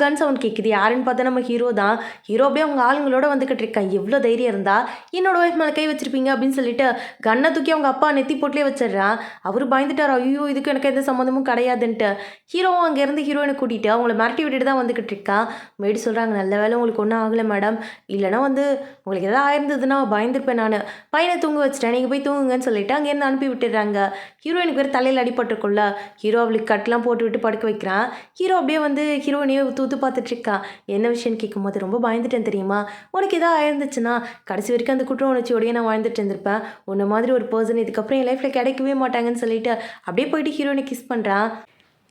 கன் சவுண்ட் கேட்குது. யாருன்னு பார்த்தா நம்ம ஹீரோ தான். ஹீரோ அப்படியே அவங்க ஆளுங்களோட வந்துக்கிட்டு இருக்காங்க. எவ்வளோ தைரியம் இருந்தா என்னோட ஒய்ஃப் மேலே கை வச்சிருப்பீங்க அப்படின்னு சொல்லிட்டு கண்ணை தூக்கி அவங்க அப்பா நெத்தி போட்டிலே வச்சிடுறான். அவர் பயந்துட்டார், ஐயோ இதுக்கு எனக்கு எந்த சம்மந்தமும் கிடையாதுன்ட்டு. ஹீரோவும் அங்கேருந்து ஹீரோயினை கூட்டிகிட்டு அவங்கள மிரட்டி விட்டுட்டு தான் வந்துக்கிட்டு இருக்கான். மேடி சொல்கிறாங்க, நல்ல வேலை உங்களுக்கு ஒன்றும் ஆகலை மேடம், இல்லைனா வந்து உங்களுக்கு எதாவது ஆயிருந்ததுன்னா பயந்துருப்பேன் நான், பையனை தூங்க வச்சிட்டேன் நீங்கள் போய் தூங்குங்கன்னு சொல்லிட்டு அங்கேருந்து அனுப்பி விட்டுடுறாங்க. ஹீரோயினுக்கு வேறு தலையில் அடிபட்டிருக்கும்ல, ஹீரோ அவளுக்கு கட்டெலாம் போட்டு விட்டு படுக்க வைக்கிறான். ஹீரோ அப்படியே வந்து ஹீரோயினையே தூத்து பார்த்துட்ருக்கான். என்ன விஷயம்னு கேட்கும்போது ரொம்ப பயந்துட்டேன் தெரியுமா, உனக்கு எதாவது ஆயிருந்துச்சுன்னா கடைசி வரைக்கும் அந்த குற்ற உணர்ச்சியோடய நான் வாழ்ந்துட்டு இருந்திருப்பேன். உன்ன மாதிரி ஒரு பர்சன் இதுக்கப்புறம் என் லைஃப்பில் கிடைக்கவே மாட்டாங்கன்னு சொல்லிட்டு அப்படியே போயிட்டு ஹீரோயினை கிஸ் பண்ணுறான்.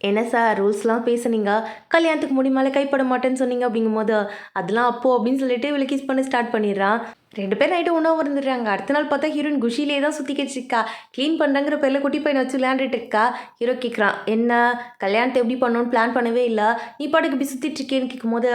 என்ன சார் ரூல்ஸ்லாம் பேசுனீங்க, கல்யாணத்துக்கு முடி மேலே கைப்பட மாட்டேன்னு சொன்னீங்க அப்படிங்கும்போது அதெல்லாம் அப்போ அப்படின்னு சொல்லிட்டு இவளை கிஸ் பண்ண ஸ்டார்ட் பண்ணிடுறான். 2 பேர் நைட்டு ஒன்றாவும் இருந்துடுறாங்க. அடுத்த நாள் பார்த்தா ஹீரோயின் குஷிலே தான் சுற்றிக்கிட்டு இருக்கா. க்ளீன் பண்ணுறங்கிற பேரில் குட்டி பையனை வச்சு விளையாண்டுட்டு இருக்கா. ஹீரோ கேட்குறான், என்ன கல்யாணத்தை எப்படி பண்ணணும்னு பிளான் பண்ணவே இல்லை, நீ பாட்டுக்கு இப்படி சுற்றிட்டு இருக்கேன்னு கேட்கும்போது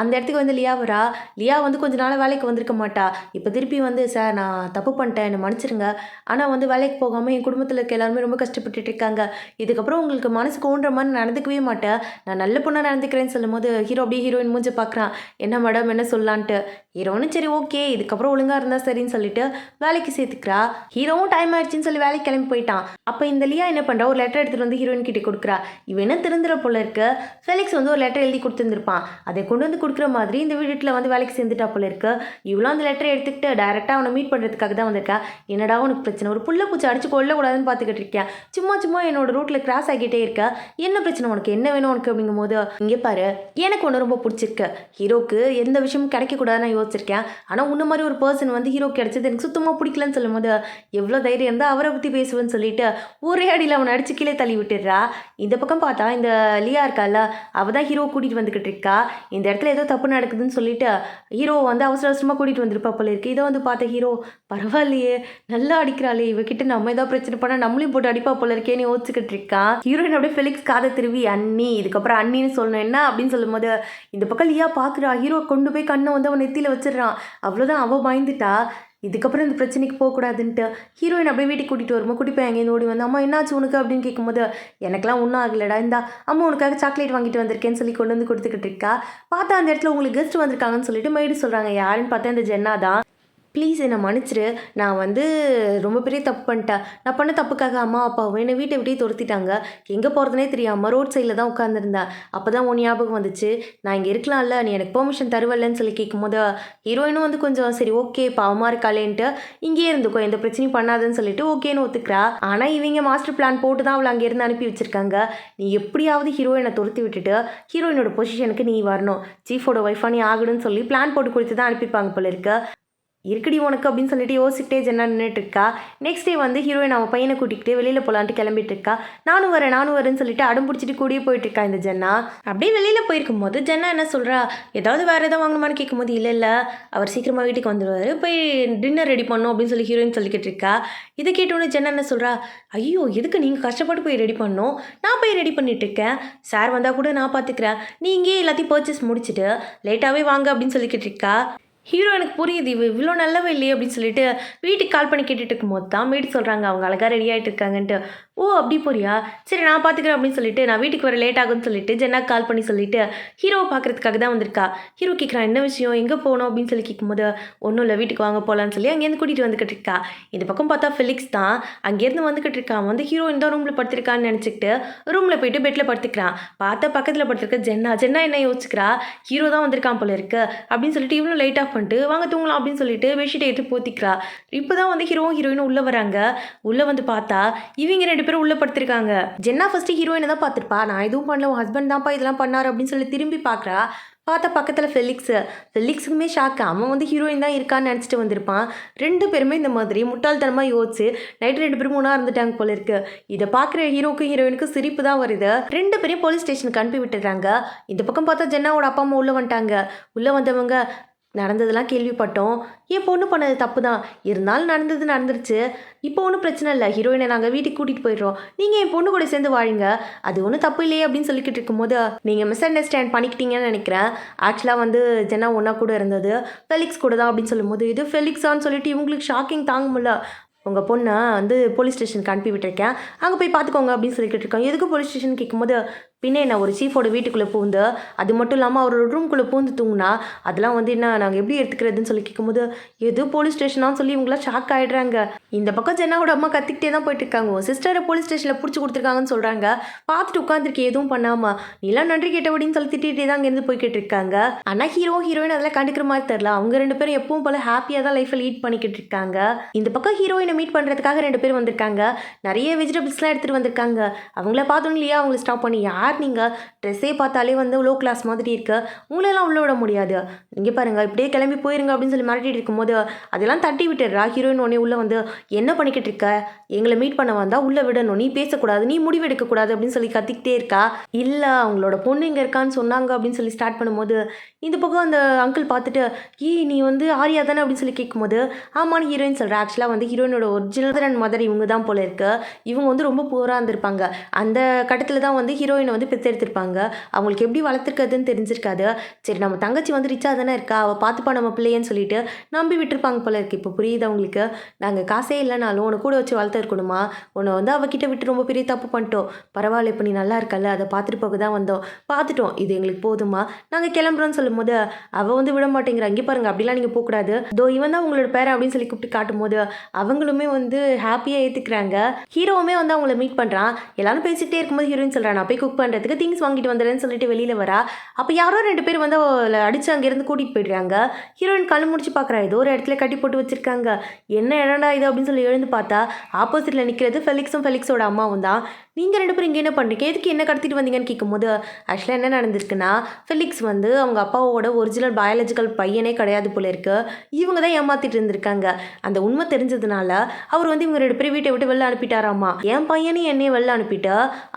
அந்த இடத்துக்கு வந்து லியா வரா. லியா வந்து கொஞ்ச நாள் வேலைக்கு வந்திருக்க மாட்டா. இப்போ திருப்பி வந்து சார் நான் தப்பு பண்ணிட்டேன் என்னை மன்னிச்சிருங்க, ஆனால் வந்து வேலைக்கு போகாமல் என் குடும்பத்தில் இருக்க எல்லாருமே ரொம்ப கஷ்டப்பட்டுட்டு இருக்காங்க. இதுக்கப்புறம் உங்களுக்கு மனசுக்கு ஓன்ற மாதிரி நடந்துக்கவே மாட்டேன், நான் நல்ல பொண்ணாக நடந்துக்கிறேன்னு சொல்லும்போது ஹீரோ அப்படியே ஹீரோயின் மூஞ்ச பார்க்குறான். என்ன மேடம் என்ன சொல்லலான்ட்டு. ஹீரோன்னு சரி ஓகே இதுக்கப்புறம் ஒழுங்காக இருந்தால் சரின்னு சொல்லிட்டு வேலைக்கு சேர்த்துக்கிறா. ஹீரோவும் டைம் ஆயிடுச்சுன்னு சொல்லி வேலைக்கு கிளம்பி போயிட்டான். அப்போ இந்த லியா என்ன பண்ணுறா, ஒரு லெட்டர் எடுத்துகிட்டு வந்து ஹீரோயின் கிட்டே கொடுக்குறா. இவன் என்ன திருந்துற போல இருக்கு. ஃபெலிக்ஸ் வந்து ஒரு லெட்டர் எழுதி கொடுத்துருந்துருப்பான், அதை கொண்டு வந்து கொடுக்குற மாதிரி இந்த வீட்டில் வந்து வேலைக்கு சேர்ந்துட்டா போல இருக்கு. இவ்வளோ அந்த லெட்டரை எடுத்துக்கிட்டு டேரெக்டாக அவனை மீட் பண்ணுறதுக்காக தான் வந்திருக்கா. என்னடா உனக்கு பிரச்சனை, ஒரு புள்ள பூச்சி அடிச்சு கொள்ளக்கூடாதுன்னு பார்த்துக்கிட்டு இருக்கேன், சும்மா என்னோட ரூட்டில் கிராஸ் ஆகிட்டே இருக்க, என்ன பிரச்சனை உனக்கு, என்ன வேணும் உனக்கு அப்படிங்கும் போது இங்கே பாரு எனக்கு ஒன்று ரொம்ப பிடிச்சிருக்கு, ஹீரோக்கு எந்த விஷயமும் கிடைக்கக்கூடாதுன்னு நான் யோசிச்சிருக்கேன், ஆனால் உன்ன மாதிரி ஒரு பர்சன் வந்து ஹீரோ கிடைச்சது எனக்கு சுத்தமாக பிடிக்கலன்னு சொல்லும் போது எவ்வளோ தைரியம் இருந்தால் அவரை பற்றி பேசுவேன்னு சொல்லிட்டு ஒரே அடியில் அவனை அடிச்சு கீழே தள்ளி விட்டுடுறா. இந்த பக்கம் பார்த்தா இந்த லியா இருக்கால, அவள் தான் ஹீரோ கூட்டிகிட்டு வந்துக்கிட்டு இருக்கா. இந்த இடத்துல ஏதோ தப்பு நடக்குதுன்னு சொல்லிட்டு ஹீரோ வந்து அவசரமாக கூட்டிகிட்டு வந்திருப்பா போல இருக்கு. இதை வந்து பார்த்த ஹீரோ பரவாயில்லையே நல்லா அடிக்கிறாளே, இவகிட்ட நம்ம ஏதாவது பிரச்சனை பண்ணால் நம்மளையும் போட்டு அடிப்பா போல இருக்கேன்னு யோசிச்சுக்கிட்டு இருக்கான். ஹீரோயின் அப்படியே ஃபெலிக்ஸ் காதை திருவி அண்ணி இதுக்கப்புறம் அண்ணின்னு சொல்லணும் என்ன அப்படின்னு சொல்லும் போது இந்த பக்கம் லியா பார்க்குறா. ஹீரோ கொண்டு போய் கண்ணை வந்து அவன் நெத்தியில் வச்சிடறான். அவ்வளோதான் அவள் பயந்துட்டா. இதுக்கப்புறம் இந்த பிரச்சனைக்கு போகக்கூடாதுன்ட்டு ஹீரோயின் அப்படியே வீட்டுக்கு கூட்டிகிட்டு வருமா, குட்டி பையன் அங்கேருந்து ஓடி வந்து அம்மா என்னாச்சு உனக்கு அப்படின்னு கேட்கும்போது எனக்கெல்லாம் ஒன்றும் ஆகலடா, இந்தா அம்மா உனக்காக சாக்லேட் வாங்கிட்டு வந்திருக்கேன்னு சொல்லி கொண்டு வந்து கொடுத்துக்கிட்டு இருக்கா. பார்த்தா அந்த இடத்துல உங்களுக்கு கெஸ்ட் வந்திருக்காங்கன்னு சொல்லிட்டு மெய்டு சொல்கிறாங்க. யாருன்னு பார்த்தா இந்த ஜென்னா தான். ப்ளீஸ் என்னை மன்னிச்சிரு, நான் வந்து ரொம்ப பெரிய தப்பு பண்ணிட்டேன், நான் பண்ண தப்புக்காக அம்மா அப்பாவும் என்னை வீட்டை விட்டே துரத்திட்டாங்க, எங்கே போகிறதுனே தெரியாமல் ரோட் சைடில் தான் உட்காந்துருந்தேன், அப்போ தான் உன் ஞாபகம் வந்துச்சு, நான் இங்கே இருக்கலாம்ல நீ எனக்கு பெர்மிஷன் தருவல்லன்னு சொல்லி கேட்கும்போது ஹீரோயினும் வந்து கொஞ்சம் சரி ஓகே பாவமாக இருக்காளேன்ட்டு இங்கேயே இருந்துக்கோ எந்த பிரச்சனையும் பண்ணாதுன்னு சொல்லிட்டு ஓகேன்னு ஒத்துக்கிறா. ஆனால் இவங்க மாஸ்டர் பிளான் போட்டு தான் அவளை அங்கேருந்து அனுப்பி வச்சுருக்காங்க. நீ எப்படியாவது ஹீரோயினை துரத்தி விட்டுட்டு ஹீரோயினோட பொசிஷனுக்கு நீ வரணும், சீஃபோட ஒய்ஃபாக நீ ஆகணும்னு சொல்லி பிளான் போட்டு கொடுத்து தான் அனுப்பிப்பாங்க போல இருக்கு. இருக்கடி உனக்கு அப்படின்னு சொல்லிட்டு யோசிக்கிட்டே ஜென்னா நின்றுட்டு இருக்கா. நெக்ஸ்ட் டே வந்து ஹீரோயின் அவன் பையனை கூட்டிகிட்டு வெளியில் போகலான்ட்டு கிளம்பிட்டு இருக்கா. நானும் வரேன்னு சொல்லிட்டு அடம் பிடிச்சிட்டு கூடியே போயிட்டு இருக்கா இந்த ஜென்னா. அப்படியே வெளியில் போயிருக்கும் போது ஜென்னா என்ன சொல்கிறா, ஏதாவது வேறு எதாவது வாங்கணுமான்னு கேட்கும்போது இல்லை அவர் சீக்கிரமாக வீட்டுக்கு வந்துடுவார், போய் டின்னர் ரெடி பண்ணணும் அப்படின்னு சொல்லி ஹீரோயின் சொல்லிக்கிட்டு இருக்கா. இதை கேட்டோன்னே ஜென்னா என்ன சொல்கிறா, ஐயோ எதுக்கு நீங்கள் கஷ்டப்பட்டு போய் ரெடி பண்ணணும், நான் போய் ரெடி பண்ணிட்டு இருக்கேன், சார் வந்தால் கூட நான் பார்த்துக்கிறேன், நீ இங்கேயே எல்லாத்தையும் பர்ச்சேஸ் முடிச்சுட்டு லேட்டாகவே வாங்க அப்படின்னு சொல்லிக்கிட்டு இருக்கா. ஹீரோ எனக்கு புரியுது இவ்வளோ நல்லவே இல்லையே அப்படின்னு சொல்லிட்டு வீட்டுக்கு கால் பண்ணி கேட்டுட்டு இருக்கும்போது தான் மேடி சொல்கிறாங்க அவங்க அழகாக ரெடி ஆகிட்டு இருக்காங்கன்ட்டு. ஓ அப்படி போறியா, சரி நான் பார்த்துக்கிறேன் அப்படின்னு சொல்லிட்டு நான் வீட்டுக்கு வர லேட் ஆகும்னு சொல்லிட்டு ஜென்னாக்கு கால் பண்ணி சொல்லிட்டு ஹீரோவை பார்க்குறதுக்காக தான் வந்திருக்கா. ஹீரோ கேட்குறான் என்ன விஷயம் எங்கே போகணும் அப்படின்னு சொல்லி கேட்கும்போது ஒன்றும் இல்லை வீட்டுக்கு வாங்க போகலான்னு சொல்லி அங்கேருந்து கூட்டிகிட்டு வந்துக்கிட்டு இருக்கா. இந்த பக்கம் பார்த்தா ஃபெலிக்ஸ் தான் அங்கேருந்து வந்துக்கிட்டு இருக்கான். வந்து ஹீரோ இந்த ரூமில் படுத்திருக்கான்னு நினச்சிக்கிட்டு ரூமில் போயிட்டு பெட்டில் படுத்துக்கிறான். பார்த்தா பக்கத்தில் படுத்துருக்க ஜென்னா என்ன யோசிக்கிறா, ஹீரோ தான் வந்திருக்கான் போல இருக்கு அப்படின்னு சொல்லிட்டு இவ்வளோ லைட் ஆஃப் பண்ணிட்டு வாங்க தூங்கலாம் அப்படின்னு சொல்லிட்டு பெட்ஷீட்டை எடுத்து போத்திக்கிறா. இப்போ தான் வந்து ஹீரோயினும் உள்ளே வராங்க. உள்ளே வந்து பார்த்தா இவங்க 2 பேரும் உள்ளே படுத்திருக்காங்க. ஜென்னா ஃபஸ்ட்டு ஹீரோயினை தான் பார்த்துருப்பா, நான் எதுவும் பண்ணல உன் ஹஸ்பண்ட் தான்ப்பா இதெல்லாம் பண்ணார் அப்படின்னு சொல்லி திரும்பி பார்க்குறா. பார்த்தா பக்கத்தில் ஃபெலிக்ஸுக்குமே ஷாக்கு, அவன் வந்து ஹீரோயின் தான் இருக்கான்னு நினச்சிட்டு வந்திருப்பான். 2 பேருமே இந்த மாதிரி முட்டாள்தனமாக யோசிச்சு நைட்டு 2 பேரும் ஒன்றா இருந்துட்டாங்க போல இருக்கு. இதை பார்க்குற ஹீரோக்கும் ஹீரோயினுக்கும் சிரிப்பு தான் வருது. 2 பேரையும் போலீஸ் ஸ்டேஷனுக்கு அனுப்பி விட்டுறாங்க. இந்த பக்கம் பார்த்தா ஜென்னாவோட அப்பா அம்மா உள்ளே வந்துட்டாங்க. உள்ளே வந்தவங்க நடந்ததெல்லாம் கேள்விப்பட்டோம், என் பொண்ணு பண்ணது தப்பு தான், இருந்தாலும் நடந்துருச்சு, இப்போ ஒன்றும் பிரச்சனை இல்லை, ஹீரோயினை நாங்கள் வீட்டுக்கு கூட்டிகிட்டு போயிடுறோம், நீங்கள் என் பொண்ணு கூட சேர்ந்து வாழுங்க, அது ஒன்றும் தப்பு இல்லையே அப்படின்னு சொல்லிக்கிட்டு இருக்கும்போது நீங்கள் மிஸ் அண்டர்ஸ்டாண்ட் பண்ணிக்கிட்டீங்கன்னு நினைக்கிறேன், ஆக்சுவலாக வந்து ஜென்னா ஒன்றா கூட இருந்தது ஃபெலிக்ஸ் கூட தான் அப்படின்னு சொல்லும்போது இது ஃபெலிக்ஸான்னு சொல்லிட்டு இவங்களுக்கு ஷாக்கிங் தாங்க முடியல. உங்கள் பொண்ணை வந்து போலீஸ் ஸ்டேஷனுக்கு அனுப்பி விட்டுருக்கேன், அங்கே போய் பார்த்துக்கோங்க அப்படின்னு சொல்லிக்கிட்டு இருக்கோம். எதுக்கு போலீஸ் ஸ்டேஷன் கேட்கும்போது பின்ன என்ன ஒரு சீஃபோட வீட்டுக்குள்ளே பூந்து அது மட்டும் இல்லாமல் அவரோட ரூம்குள்ளே பூந்து தூங்குனா அதெல்லாம் வந்து என்ன நாங்கள் எப்படி எடுத்துக்கிறதுன்னு சொல்லி கேட்கும்போது எது போலீஸ் ஸ்டேஷனான்னு சொல்லி இவங்களாம் ஷாக் ஆகிடுறாங்க. இந்த பக்கம் ஜென்னாவோட அம்மா கத்திக்கிட்டே தான் போயிட்டு இருக்காங்க. உன் சிஸ்டரை போலீஸ் ஸ்டேஷனில் பிடிச்சி கொடுத்துருக்காங்கன்னு சொல்கிறாங்க. பார்த்துட்டு உட்காந்துருக்கே எதுவும் பண்ணாமா நீலாம் நன்றி கேட்டபடின்னு சொல்லி திட்டிகிட்டே தான் அங்கேருந்து போய்கிட்டு இருக்காங்க. ஆனால் ஹீரோயின் அதெல்லாம் கண்டுக்கிற மாதிரி தெரில. அவங்க 2 பேரும் எப்பவும் போல ஹாப்பியாக தான் லைஃப்பை லீட் பண்ணிக்கிட்டு இருக்காங்க. இந்த பக்கம் ஹீரோயின் ஹீரோயினை மீட் பண்ணுறதுக்காக 2 பேர் வந்திருக்காங்க. நிறைய வெஜிடபிள்ஸ்லாம் எடுத்துகிட்டு வந்திருக்காங்க. அவங்கள பார்த்தோம் இல்லையா, அவங்கள ஸ்டாப் பண்ணி, யார் நீங்கள்? ட்ரெஸ்ஸே பார்த்தாலே வந்து லோ கிளாஸ் மாதிரி இருக்கு, உங்களெல்லாம் உள்ள விட முடியாது, இங்கே பாருங்கள் இப்படியே கிளம்பி போயிருங்க அப்படின்னு சொல்லி மிரட்டிட்டு இருக்கும்போது அதெல்லாம் தட்டி விட்டுடுறா. ஹீரோயின் உடனே உள்ளே வந்து, என்ன பண்ணிக்கிட்டு இருக்க? எங்களை மீட் பண்ண வந்தால் உள்ளே விடணும், நீ பேசக்கூடாது, நீ முடிவு எடுக்கக்கூடாது அப்படின்னு சொல்லி கத்திக்கிட்டே இருக்கா. இல்லை அவங்களோட பொண்ணு இங்கே இருக்கான்னு சொன்னாங்க அப்படின்னு சொல்லி ஸ்டார்ட் பண்ணும்போது இந்த பக்கம் அந்த அங்கிள் பார்த்துட்டு, நீ வந்து ஆரியா தானே அப்படின்னு சொல்லி கேட்கும்போது ஆமான்னு ஹீரோயின் சொல்கிறா. ஆக்சுவலாக வந்து ஹீரோயினோட ஒரிஜினல் அண்ட் மதர் இவங்க தான் போல இருக்கு. இவங்க வந்து ரொம்ப புவராக இருந்திருப்பாங்க. அந்த கட்டத்தில் தான் வந்து ஹீரோயினை வந்து பெற்றெடுத்திருப்பாங்க. அவங்களுக்கு எப்படி வளர்த்துருக்கிறதுன்னு தெரிஞ்சிருக்காது. சரி நம்ம தங்கச்சி வந்து ரிச்சாக தானே இருக்கா, அவள் பார்த்துப்பா நம்ம பிள்ளையன்னு சொல்லிட்டு நம்பி விட்டுருப்பாங்க போல இருக்கு. இப்போ புரியுது அவங்களுக்கு, நாங்கள் காசே இல்லைனாலும் உன்னை கூட வச்சு வளர்த்துருக்கணுமா, உன்னை வந்து அவகிட்ட விட்டு ரொம்ப பெரிய தப்பு பண்ணிட்டோம், பரவாயில்ல இப்போ நீ நல்லா இருக்கல, அதை பார்த்துட்டு போக தான் வந்தோம், பார்த்துட்டோம், இது எங்களுக்கு போதுமா, நாங்கள் கிளம்புறோன்னு சொல்லும்போது அவள் வந்து விட மாட்டேங்கிறா. இங்கே பாருங்க அப்படிலாம் நீங்கள் போகக்கூடாது, இவன் தான் உங்களோட பேரை அப்படின்னு சொல்லி கூப்பிட்டு காட்டும்போது அவங்களுமே வந்து ஹாப்பியாக ஏற்றுக்கிறாங்க. ஹீரோவுமே வந்து அவங்கள மீட் பண்ணுறான். எல்லாரும் பேசிகிட்டே இருக்கும்போது ஹீரோயின் சொல்கிறான், நான் போய் குக் பண்ணுறதுக்கு திங்ஸ் வாங்கிட்டு வந்துடுறேன்னு சொல்லிட்டு வெளியில் வரா. அப்போ யாரோ 2 பேர் வந்து அவளை அடித்து அங்கேருந்து கூட்டிகிட்டு போயிடுறாங்க. ஹீரோயின் கண்ணு முடிச்சு பார்க்குறா, ஏதோ ஒரு இடத்துல கட்டி போட்டு வச்சுருக்காங்க, என்ன இடம்டா இது அப்படின்னு சொல்லி எழுந்து பார்த்தா ஆப்போசிட்டில் நிற்கிறது ஃபெலிக்ஸோட அம்மாவும் தான். நீங்கள் 2 பேரும் இங்கே என்ன பண்ணுறீங்க, எதுக்கு என்ன கடத்திட்டு வந்தீங்கன்னு கேட்கும்போது ஆக்சுவலாக என்ன நடந்திருக்குன்னா, ஃபெலிக்ஸ் வந்து அவங்க அப்பாவோட ஒரிஜினல் பயாலஜிக்கல் பையனே கிடையாது போல இருக்கு. இவங்க தான் ஏமாத்திட்டு இருந்திருக்காங்க. அந்த உண்மை தெரிஞ்சதுனால அவர் வந்து இவங்க 2 பேரும் வீட்டை விட்டு வெளில அனுப்பிட்டாராமா. என் பையனையும் என்னையும் வெளில அனுப்பிட்டு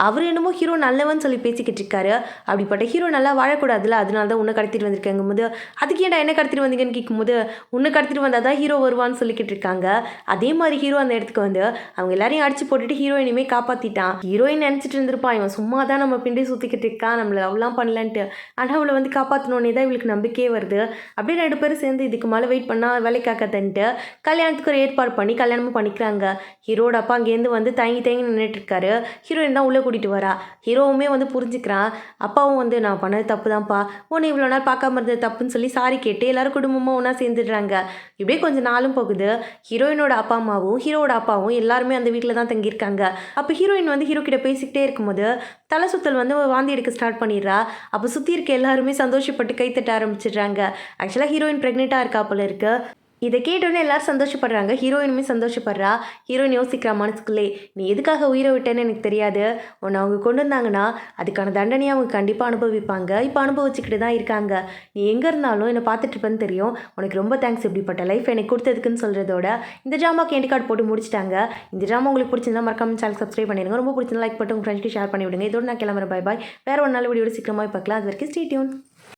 அவர் என்னமோ ஹீரோ நல்லவன்னு சொல்லி பேசிக்கிட்டு இருக்காரு. அப்படிப்பட்ட ஹீரோ நல்லா வாழக்கூடாதுல, அதனால தான் உன்னை கடத்திட்டு வந்திருக்காங்க போது, அதுக்கு ஏன்டா என்ன கடத்திட்டு வந்தீங்கன்னு கேட்கும்போது உன்னை கடத்திட்டு வந்தால் தான் ஹீரோ வருவான்னு சொல்லிக்கிட்டு இருக்காங்க. அதே மாதிரி ஹீரோ அந்த இடத்துக்கு வந்து அவங்க எல்லாரையும் அடிச்சு போட்டுட்டு ஹீரோயினுமே காப்பாற்றிட்டான். ஹீரோயின் நினச்சிட்டு இருந்திருப்பான், இவன் சும்மா தான் நம்ம பிண்டி சுற்றிக்கிட்டு இருக்கான், நம்மளை லவ்லாம் பண்ணலன்ட்டு. ஆனால் அவளை வந்து காப்பாற்றணுன்னே தான் இவளுக்கு நம்பிக்கையே வருது. அப்படியே 2 பேரும் சேர்ந்து இதுக்கு மேலே வெயிட் பண்ணால் வேலைக்காக்கத்தன்ட்டு கல்யாணத்துக்கு ஒரு ஏற்பாடு பண்ணி கல்யாணமும் பண்ணிக்கிறாங்க. ஹீரோட அப்பா அங்கேருந்து வந்து தயங்கி நின்றுட்டு இருக்காரு. ஹீரோயின் தான் உள்ளே கூட்டிகிட்டு வரா. ஹீரோவுமே வந்து புரிஞ்சுக்கிறான். அப்பாவும் வந்து நான் பண்ணது தப்பு தான்ப்பா, உன்னை இவ்வளோ நாள் பார்க்காம இருந்தது தப்புன்னு சொல்லி சாரி கேட்டு எல்லாரும் குடும்பமாக ஒன்றா சேர்ந்துடுறாங்க. இப்படியே கொஞ்சம் நாளும் போகுது. ஹீரோயினோட அப்பா அம்மாவும் ஹீரோட அப்பாவும் எல்லாருமே அந்த வீட்டில் தான் தங்கியிருக்காங்க. அப்போ ஹீரோயின் வந்து ஹீரோ கிட்ட பேசிக்கிட்டே இருக்கும்போது தலை சுத்தல் வந்து வாந்தி எடுக்க ஸ்டார்ட் பண்ணிடுறா. அப்போ சுற்றி இருக்க எல்லாருமே சந்தோஷப்பட்டு கைத்தட்ட ஆரம்பிச்சிடுறாங்க. ஆக்சுவலாக ஹீரோயின் ப்ரெக்னெண்ட்டாக இருக்கா போல இருக்கு. இதை கேட்டோன்னே எல்லாரும் சந்தோஷப்படுறாங்க. ஹீரோயினுமே சந்தோஷப்படுறா. ஹீரோயின் யோசிக்கிறா மனசுக்குள்ளே, நீ எதுக்காக உயிரை விட்டேன்னு எனக்கு தெரியாது, உன்னை அவங்க கொண்டு வந்தாங்கன்னா அதுக்கான தண்டனையை அவங்க கண்டிப்பாக அனுபவிப்பாங்க, இப்போ அனுபவிச்சுக்கிட்டு தான் இருக்காங்க, நீ எங்கே இருந்தாலும் என்னை பார்த்துட்டு இருப்பேன்னு தெரியும், உனக்கு ரொம்ப தேங்க்ஸ் இப்படிப்பட்ட லைஃப் எனக்கு கொடுத்ததுக்குன்னு சொல்கிறதோட இந்த ட்ராமாக்கு எண்ட் கார்டு போட்டு முடிச்சிட்டாங்க. இந்த ட்ராமா உங்களுக்கு பிடிச்சிருந்தா மறக்காம சேனல் சப்ஸ்கிரைப் பண்ணிடுங்க. ரொம்ப பிடிச்சிருந்தா லைக் போட்டு உங்கள் ஃப்ரெண்ட்ஸ்க்கு ஷேர் பண்ணி விடுங்க. இதோட நான் கிளம்புறேன். Bye bye. வேறு ஒரு நல்ல வீடியோட சீக்கிரமாக பார்க்கலாம். அது வரைக்கும் ஸ்டே டியூன்.